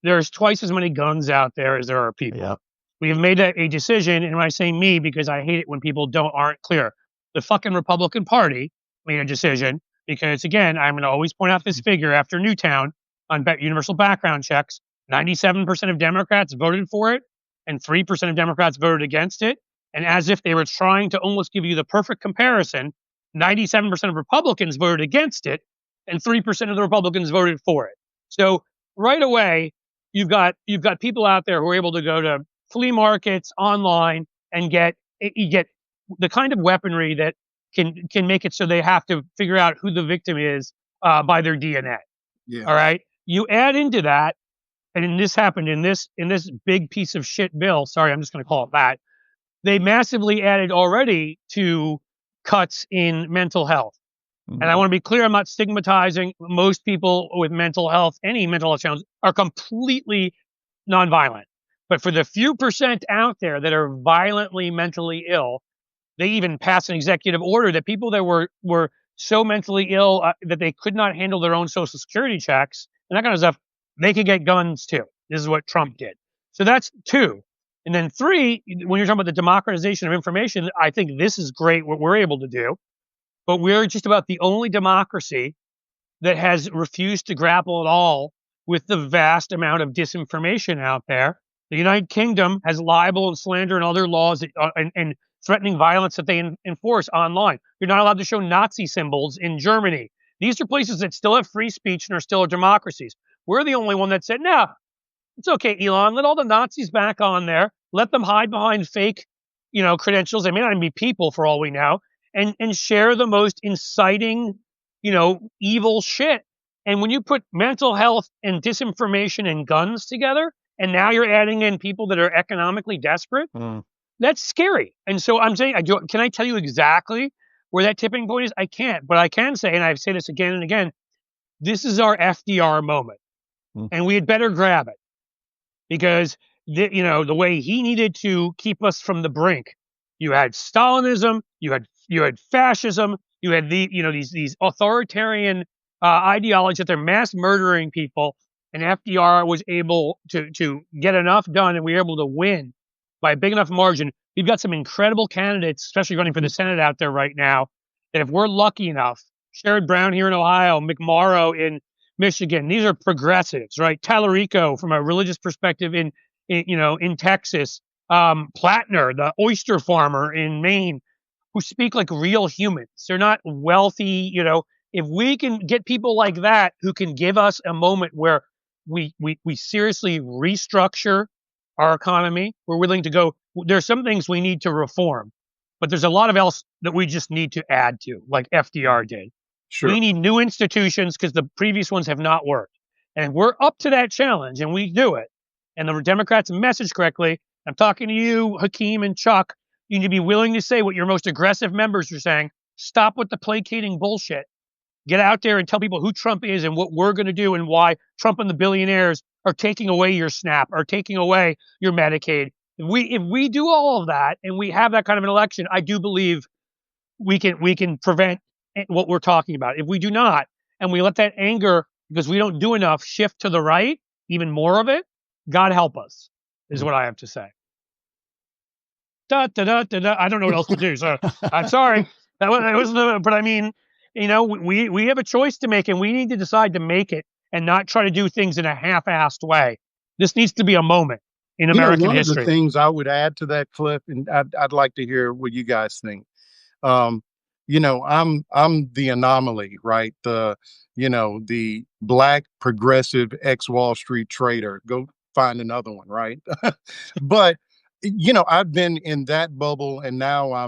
there's twice as many guns out there as there are people. Yeah. We have made a decision, and when I say me, because I hate it when people aren't clear. The fucking Republican Party made a decision because, again, I'm going to always point out this figure after Newtown on universal background checks. 97% of Democrats voted for it, and 3% of Democrats voted against it. And as if they were trying to almost give you the perfect comparison, 97% of Republicans voted against it, and 3% of the Republicans voted for it. So right away, you've got people out there who are able to go to flea markets online and you get the kind of weaponry that can make it so they have to figure out who the victim is by their DNA. Yeah. All right. You add into that, and this happened in this big piece of shit bill. Sorry, I'm just going to call it that. They massively added already to cuts in mental health. And I want to be clear, I'm not stigmatizing. Most people with mental health, any mental health challenge, are completely nonviolent. But for the few percent out there that are violently mentally ill, they even passed an executive order that people that were so mentally ill that they could not handle their own social security checks and that kind of stuff, they could get guns too. This is what Trump did. So that's 2. And then 3, when you're talking about the democratization of information, I think this is great what we're able to do. But we're just about the only democracy that has refused to grapple at all with the vast amount of disinformation out there. The United Kingdom has libel and slander and other laws and threatening violence that they enforce online. You're not allowed to show Nazi symbols in Germany. These are places that still have free speech and are still democracies. We're the only one that said, no, it's okay, Elon. Let all the Nazis back on there. Let them hide behind fake, credentials. They may not even be people for all we know. And share the most inciting, evil shit. And when you put mental health and disinformation and guns together, and now you're adding in people that are economically desperate, that's scary. And so I'm saying, can I tell you exactly where that tipping point is? I can't, but I can say, and I've said this again and again, this is our FDR moment, and we had better grab it because the way he needed to keep us from the brink. You had Stalinism, you had fascism, you had these authoritarian ideologies that they're mass murdering people, and FDR was able to get enough done, and we were able to win by a big enough margin. We've got some incredible candidates, especially running for the Senate out there right now, that if we're lucky enough, Sherrod Brown here in Ohio, McMorrow in Michigan, these are progressives, right? Tallarico from a religious perspective in Texas, Plattner, the oyster farmer in Maine, who speak like real humans. They're not wealthy, If we can get people like that who can give us a moment where we seriously restructure our economy, we're willing to go. There's some things we need to reform, but there's a lot of else that we just need to add to, like FDR did. Sure. We need new institutions because the previous ones have not worked. And we're up to that challenge, and we do it. And the Democrats message correctly. I'm talking to you, Hakeem and Chuck. You need to be willing to say what your most aggressive members are saying. Stop with the placating bullshit. Get out there and tell people who Trump is and what we're going to do and why Trump and the billionaires are taking away your SNAP, are taking away your Medicaid. If we do all of that and we have that kind of an election, I do believe we can prevent what we're talking about. If we do not, and we let that anger, because we don't do enough, shift to the right, even more of it, God help us. is what I have to say. Da, da, da, da, da. I don't know what else to do. So I'm sorry. But I mean, we have a choice to make, and we need to decide to make it and not try to do things in a half-assed way. This needs to be a moment in American one history. of the things I would add to that, Cliff, and I'd like to hear what you guys think. Um, I'm the anomaly, right? The black progressive ex Wall Street trader. Go find another one, right? But I've been in that bubble, and now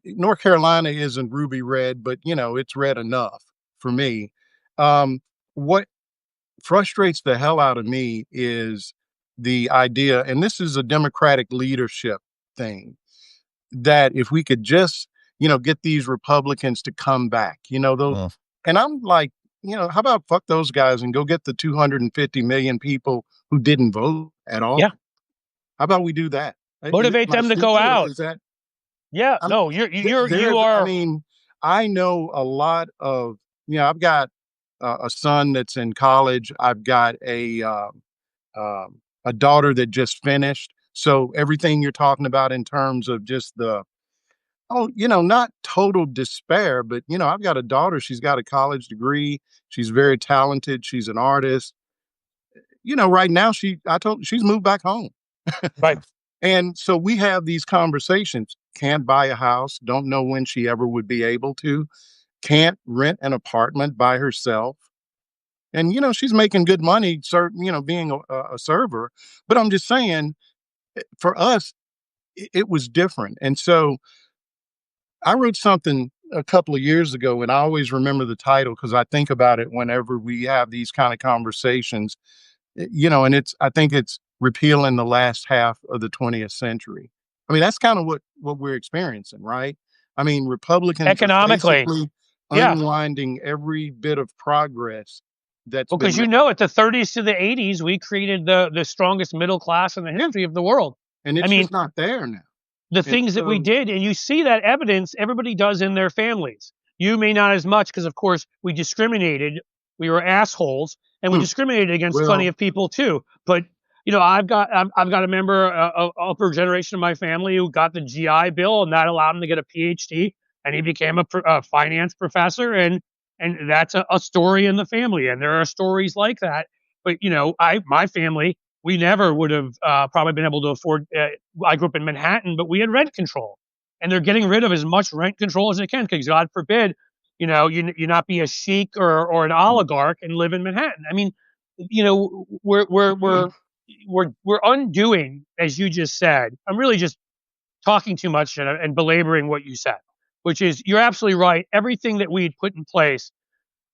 North Carolina isn't ruby red, but it's red enough for me. What frustrates the hell out of me is the idea, and this is a Democratic leadership thing, that if we could just, get these Republicans to come back, those, Oh. and I'm like, how about fuck those guys and go get the 250 million people who didn't vote at all? Yeah. How about we do that? Motivate them to go out. Is that? Yeah. I'm, No, you I are. mean, I know a lot of, I've got a son that's in college. I've got a daughter that just finished. So everything you're talking about in terms of just not total despair, but I've got a daughter. She's got a college degree. She's very talented. She's an artist. Right now she's moved back home. Right. And so we have these conversations. Can't buy a house. Don't know when she ever would be able to. Can't rent an apartment by herself. And she's making good money, being a server. But I'm just saying, for us, it was different. And so I wrote something a couple of years ago, and I always remember the title because I think about it whenever we have these kind of conversations. And I think it's repealing the last half of the 20th century. I mean, that's kind of what we're experiencing, right? I mean, Republicans are Economically. basically Yeah. unwinding every bit of progress that's Well, been because at the 30s to the 80s, we created the strongest middle class in the history of the world. and it's just not there now. The things that we did, and you see that evidence everybody does in their families. You may not as much because, of course, we discriminated. We were assholes, and we discriminated against plenty of people too. But I've got a member of upper generation of my family who got the GI Bill, and that allowed him to get a PhD, and he became a finance professor, and that's a story in the family, and there are stories like that. But my family, we never would have probably been able to afford. I grew up in Manhattan, but we had rent control, and they're getting rid of as much rent control as they can because God forbid, you not be a sheik or an oligarch and live in Manhattan. I mean, we're undoing, as you just said. I'm really just talking too much and belaboring what you said, which is you're absolutely right. Everything that we had put in place,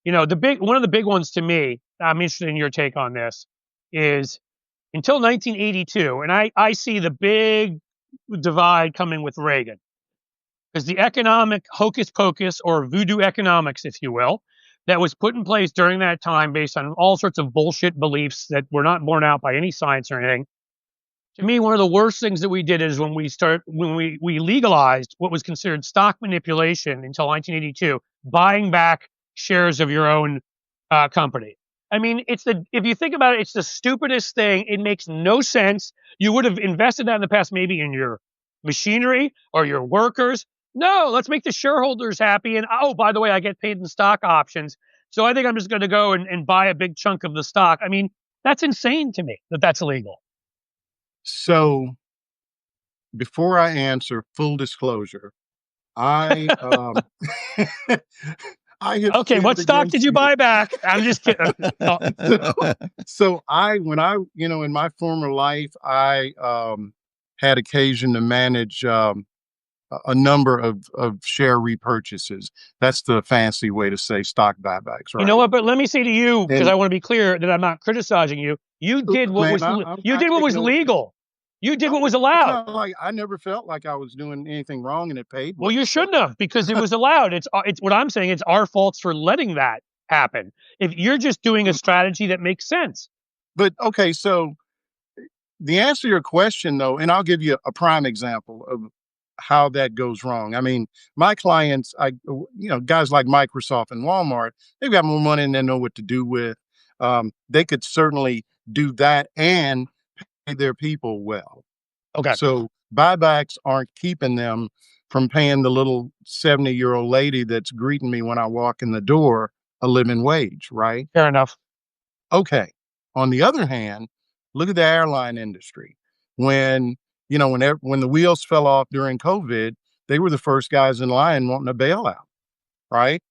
one of the big ones to me. I'm interested in your take on this. Is until 1982, and I see the big divide coming with Reagan, because the economic hocus pocus or voodoo economics, if you will, that was put in place during that time based on all sorts of bullshit beliefs that were not borne out by any science or anything. To me, one of the worst things that we did is when we legalized what was considered stock manipulation until 1982, buying back shares of your own company. I mean, if you think about it, it's the stupidest thing. It makes no sense. You would have invested that in the past, maybe in your machinery or your workers. No, let's make the shareholders happy. And oh, by the way, I get paid in stock options. So I think I'm just going to go and buy a big chunk of the stock. I mean, that's insane to me that that's illegal. So before I answer, full disclosure, I I have Okay, what sinned stock did you buy back? I'm just kidding. So when I in my former life, I had occasion to manage a number of share repurchases. That's the fancy way to say stock buybacks, right? You know what? But let me say to you, because And I want to be clear that I'm not criticizing you. You did what was legal. You did what was it's allowed. not like I never felt like I was doing anything wrong and it paid well. Well, you shouldn't have, because it was allowed. It's what I'm saying. It's our faults for letting that happen. If you're just doing a strategy that makes sense. But okay, so the answer to your question, though, and I'll give you a prime example of how that goes wrong. I mean, my clients, guys like Microsoft and Walmart, they've got more money than they know what to do with. They could certainly do that and their people well. Okay. So buybacks aren't keeping them from paying the little 70-year-old lady that's greeting me when I walk in the door a living wage, right? Fair enough. Okay. On the other hand, look at the airline industry. When, when the wheels fell off during COVID, they were the first guys in line wanting a bailout, right?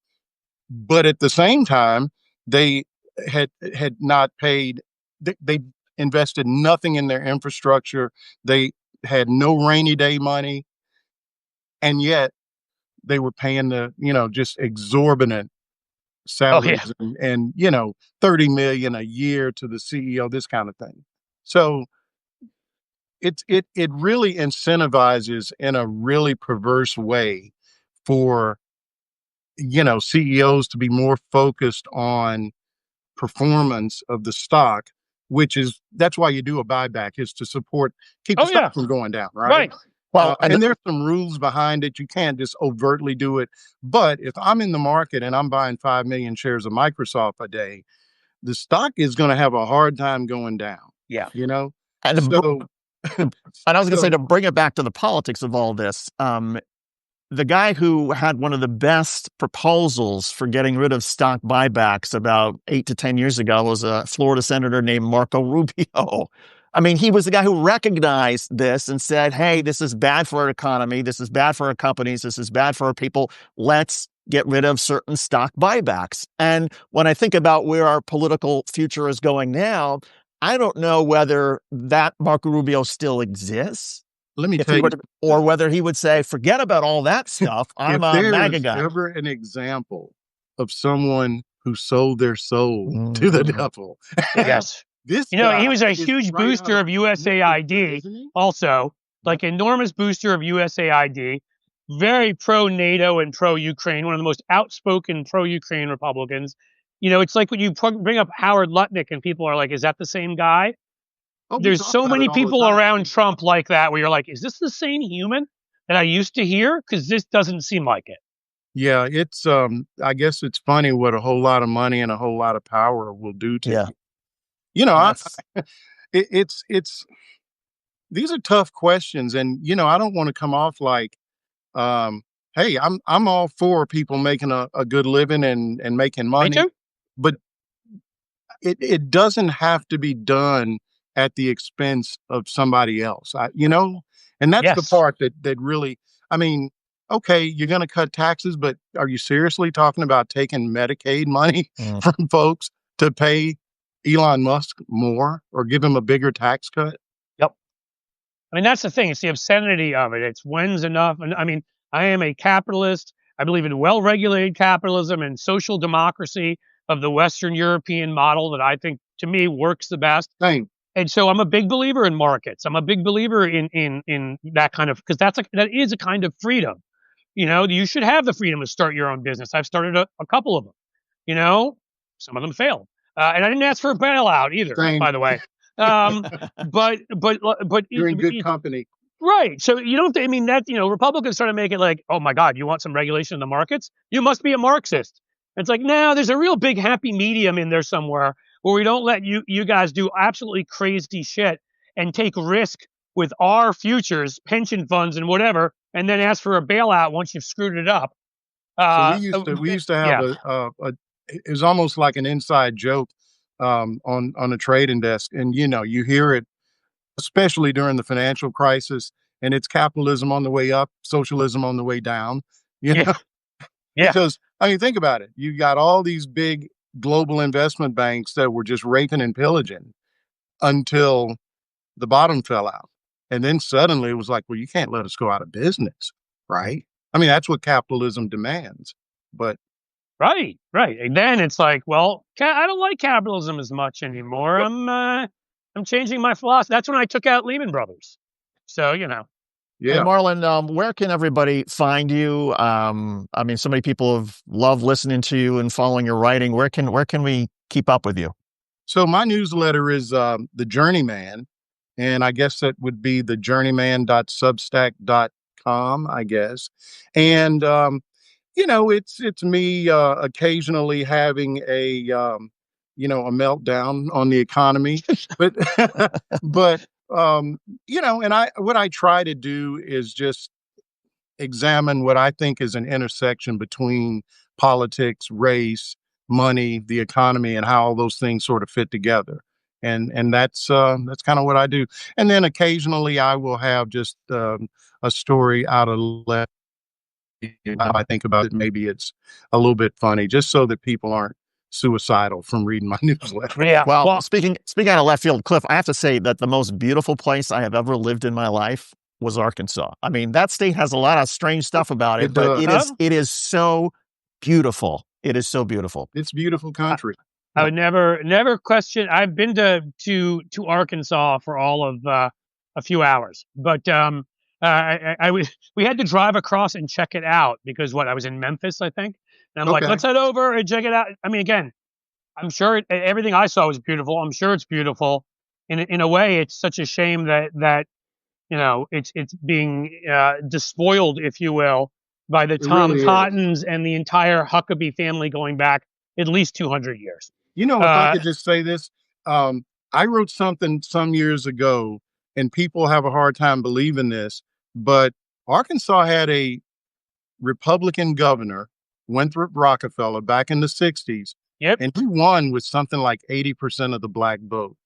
But at the same time, they had not paid. They invested nothing in their infrastructure. They had no rainy day money, and yet they were paying just exorbitant Oh yeah. salaries and 30 million a year to the CEO, this kind of thing. So it really incentivizes in a really perverse way for CEOs to be more focused on performance of the stock, that's why you do a buyback, is to keep the Oh yeah. stock from going down, right? Right. Well, And there's some rules behind it. You can't just overtly do it. But if I'm in the market and I'm buying 5 million shares of Microsoft a day, the stock is going to have a hard time going down. Yeah. and, So, and I was going to say, so to bring it back to the politics of all this, the guy who had one of the best proposals for getting rid of stock buybacks about 8 to 10 years ago was a Florida senator named Marco Rubio. I mean, he was the guy who recognized this and said, hey, this is bad for our economy. This is bad for our companies. This is bad for our people. Let's get rid of certain stock buybacks. And when I think about where our political future is going now, I don't know whether that Marco Rubio still exists. let me tell you, Or whether he would say, forget about all that stuff. I'm if a there MAGA is guy. ever an example of someone who sold their soul to the devil, Yes. this he guy was a is huge right booster out of USAID, isn't he? also, like enormous booster of USAID, very pro NATO and pro Ukraine, one of the most outspoken pro Ukraine Republicans. It's like when you bring up Howard Lutnick and people are like, is that the same guy? Oh, we There's talk so about many it all the people time. around Trump like that where you're like, is this the same human that I used to hear? Because this doesn't seem like it. Yeah, it's I guess it's funny what a whole lot of money and a whole lot of power will do to Yeah. you. You know, I, That's, it's these are tough questions, and I don't want to come off like, hey, I'm all for people making a good living and making Me money, too. but it doesn't have to be done at the expense of somebody else. And that's the Yes. part that really, I mean, okay, you're going to cut taxes, but are you seriously talking about taking Medicaid money from folks to pay Elon Musk more or give him a bigger tax cut? Yep. I mean, that's the thing. It's the obscenity of it. It's when's enough. And I mean, I am a capitalist. I believe in well-regulated capitalism and social democracy of the Western European model that I think, to me, works the best. Same. And so I'm a big believer in markets. I'm a big believer in that kind of, because that is a kind of freedom. You should have the freedom to start your own business. I've started a couple of them. Some of them failed, and I didn't ask for a bailout either. Same. By the way, but You're in good company. right. So you don't. I mean that Republicans try to make it like, oh my God, you want some regulation in the markets? You must be a Marxist. It's like, no, there's a real big happy medium in there somewhere where we don't let you guys do absolutely crazy shit and take risk with our futures, pension funds, and whatever, and then ask for a bailout once you've screwed it up. So we used to have yeah. it was almost like an inside joke on a trading desk, and you hear it especially during the financial crisis, and it's capitalism on the way up, socialism on the way down. You know, Yeah. Yeah. because I mean, think about it. You got all these big global investment banks that were just raping and pillaging until the bottom fell out. And then suddenly it was like, well, you can't let us go out of business, right? I mean, that's what capitalism demands. But Right. And then it's like, well, I don't like capitalism as much anymore. I'm changing my philosophy. That's when I took out Lehman Brothers. So Hey, yeah. Marlon, where can everybody find you? I mean, so many people have loved listening to you and following your writing. Where can we keep up with you? So my newsletter is The Journeyman, and I guess that would be thejourneyman.substack.com, I guess. And it's me occasionally having a meltdown on the economy, but but And what I try to do is just examine what I think is an intersection between politics, race, money, the economy, and how all those things sort of fit together. And that's kind of what I do. And then occasionally I will have just a story out of left. Now I think about it, maybe it's a little bit funny, just so that people aren't suicidal from reading my newsletter. Yeah. Well, speaking out of left field, Cliff, I have to say that the most beautiful place I have ever lived in my life was Arkansas. I mean, that state has a lot of strange stuff about it, It but does. it is so beautiful. It is so beautiful. It's beautiful country. I would never question. I've been to Arkansas for all of a few hours, but we had to drive across and check it out because I was in Memphis, I think, and I'm like, Okay. let's head over and check it out. I mean, again, I'm sure everything I saw was beautiful. I'm sure it's beautiful. In a way, it's such a shame that it's being despoiled, if you will, by the It Tom really is. Cottons and the entire Huckabee family going back at least 200 years. If I could just say this, I wrote something some years ago, and people have a hard time believing this, but Arkansas had a Republican governor, Winthrop Rockefeller, back in the 60s, Yep. and he won with something like 80% of the black vote.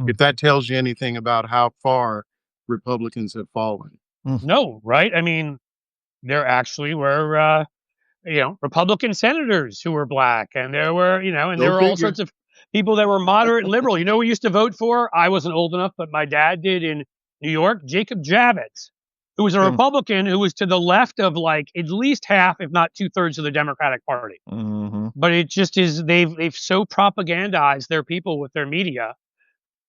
If that tells you anything about how far Republicans have fallen. No, right? I mean, there actually were, Republican senators who were black, and there were, and there Go were all figure. sorts of people that were moderate and liberal. You know, who we used to vote for. I wasn't old enough, but my dad did in New York. Jacob Javits, who was a Republican, who was to the left of like at least half, if not 2/3, of the Democratic Party. Mm-hmm. But it just is they've so propagandized their people with their media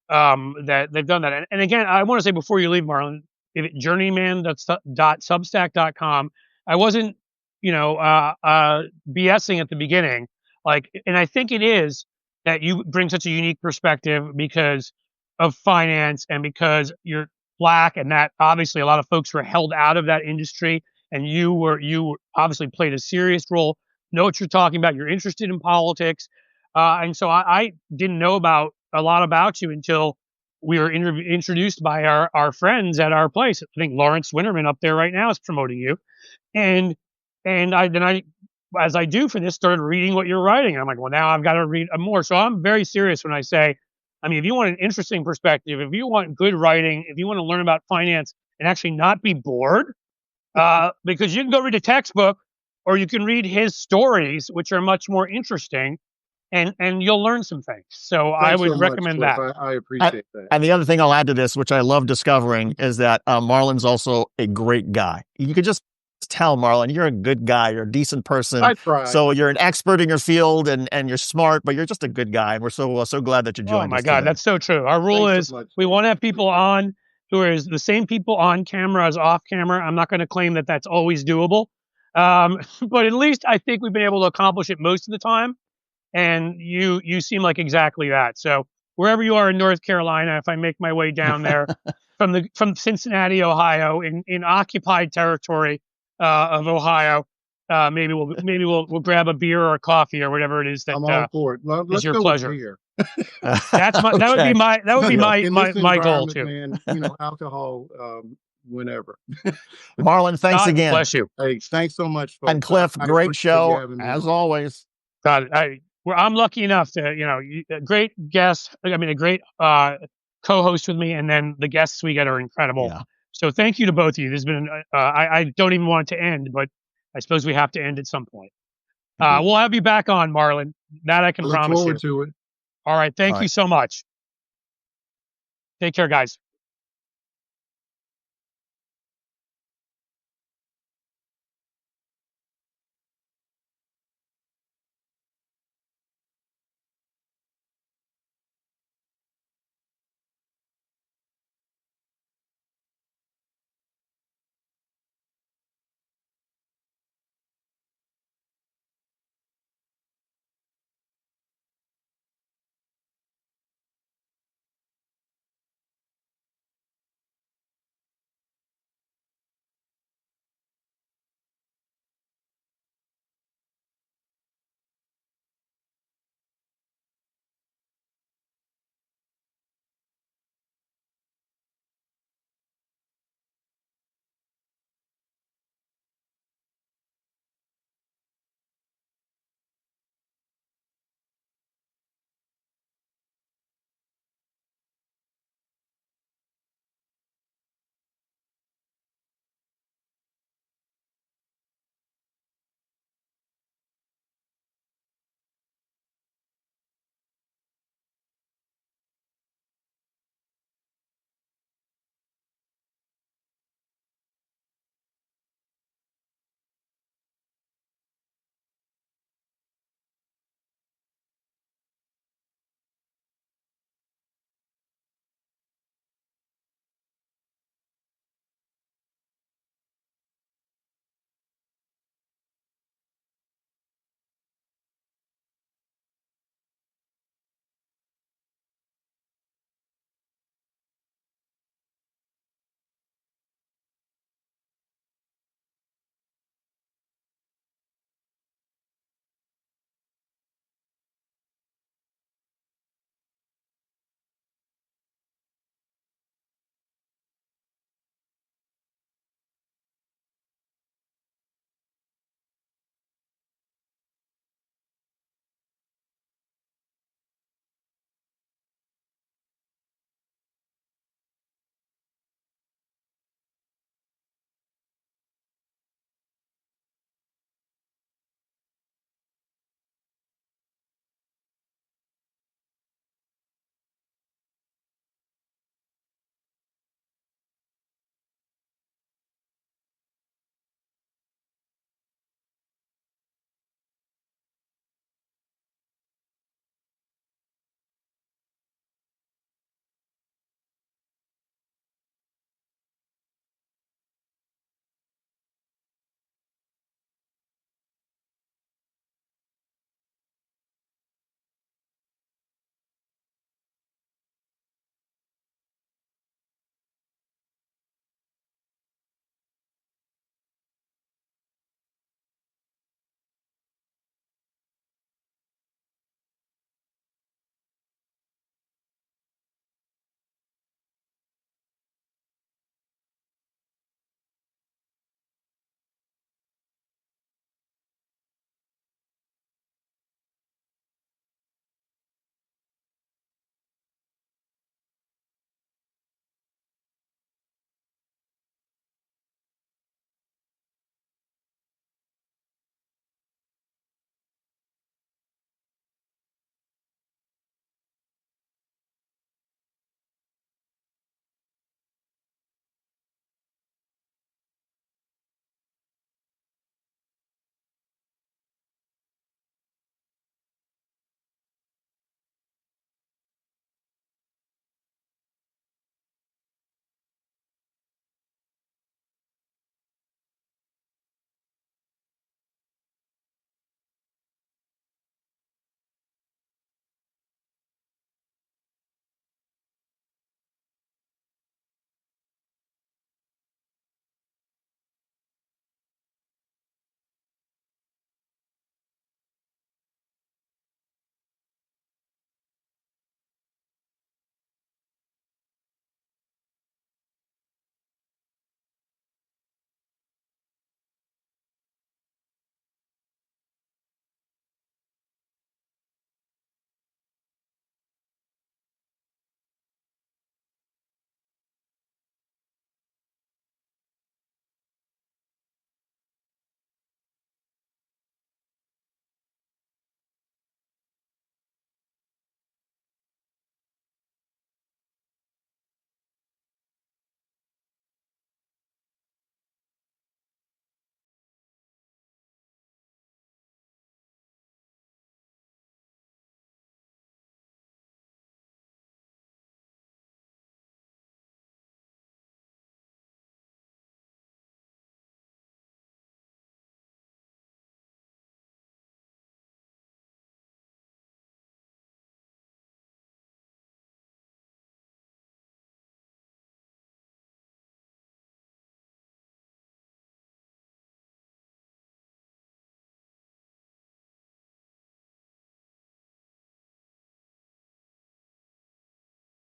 that they've done that. And again, I want to say before you leave, Marlon, journeyman.substack.com. I wasn't, BSing at the beginning. And I think it is that you bring such a unique perspective because of finance and because you're black, and that obviously a lot of folks were held out of that industry, and you obviously played a serious role. Know what you're talking about. You're interested in politics, and so I didn't know about a lot about you until we were introduced by our friends at our place. I think Lawrence Winterman up there right now is promoting you, and I as I do for this started reading what you're writing. And I'm like, well, now I've got to read more. So I'm very serious when I say, I mean, if you want an interesting perspective, if you want good writing, if you want to learn about finance and actually not be bored, because you can go read a textbook or you can read his stories, which are much more interesting, and you'll learn some things. So I Thanks would so much, recommend Cliff. that. I appreciate that. And the other thing I'll add to this, which I love discovering, is that Marlon's also a great guy. You could just tell, Marlon, you're a good guy. You're a decent person. I try. So you're an expert in your field and you're smart, but you're just a good guy. And we're so glad that you joined us. Oh my God, today. that's so true. Our rule Thanks is so much. we want to have people on who are the same people on camera as off camera. I'm not going to claim that that's always doable, but at least I think we've been able to accomplish it most of the time. And you seem like exactly that. So wherever you are in North Carolina, if I make my way down there from Cincinnati, Ohio, in occupied territory of Ohio, maybe we'll grab a beer or a coffee or whatever it is that I'm all for it. Well, let's your go pleasure. with beer. That would be my goal too. Man, alcohol, whenever. Marlon, thanks God again. bless you. Hey, thanks so much, folks. And Cliff, I great appreciate you show having me as on. always. God, I'm lucky enough to, a great guest. I mean, a great co-host with me, and then the guests we get are incredible. Yeah. So thank you to both of you. There's been, I don't even want it to end, but I suppose we have to end at some point. We'll have you back on, Marlon. That I can I look promise you. forward to it. All right. Thank you so much. Take care, guys.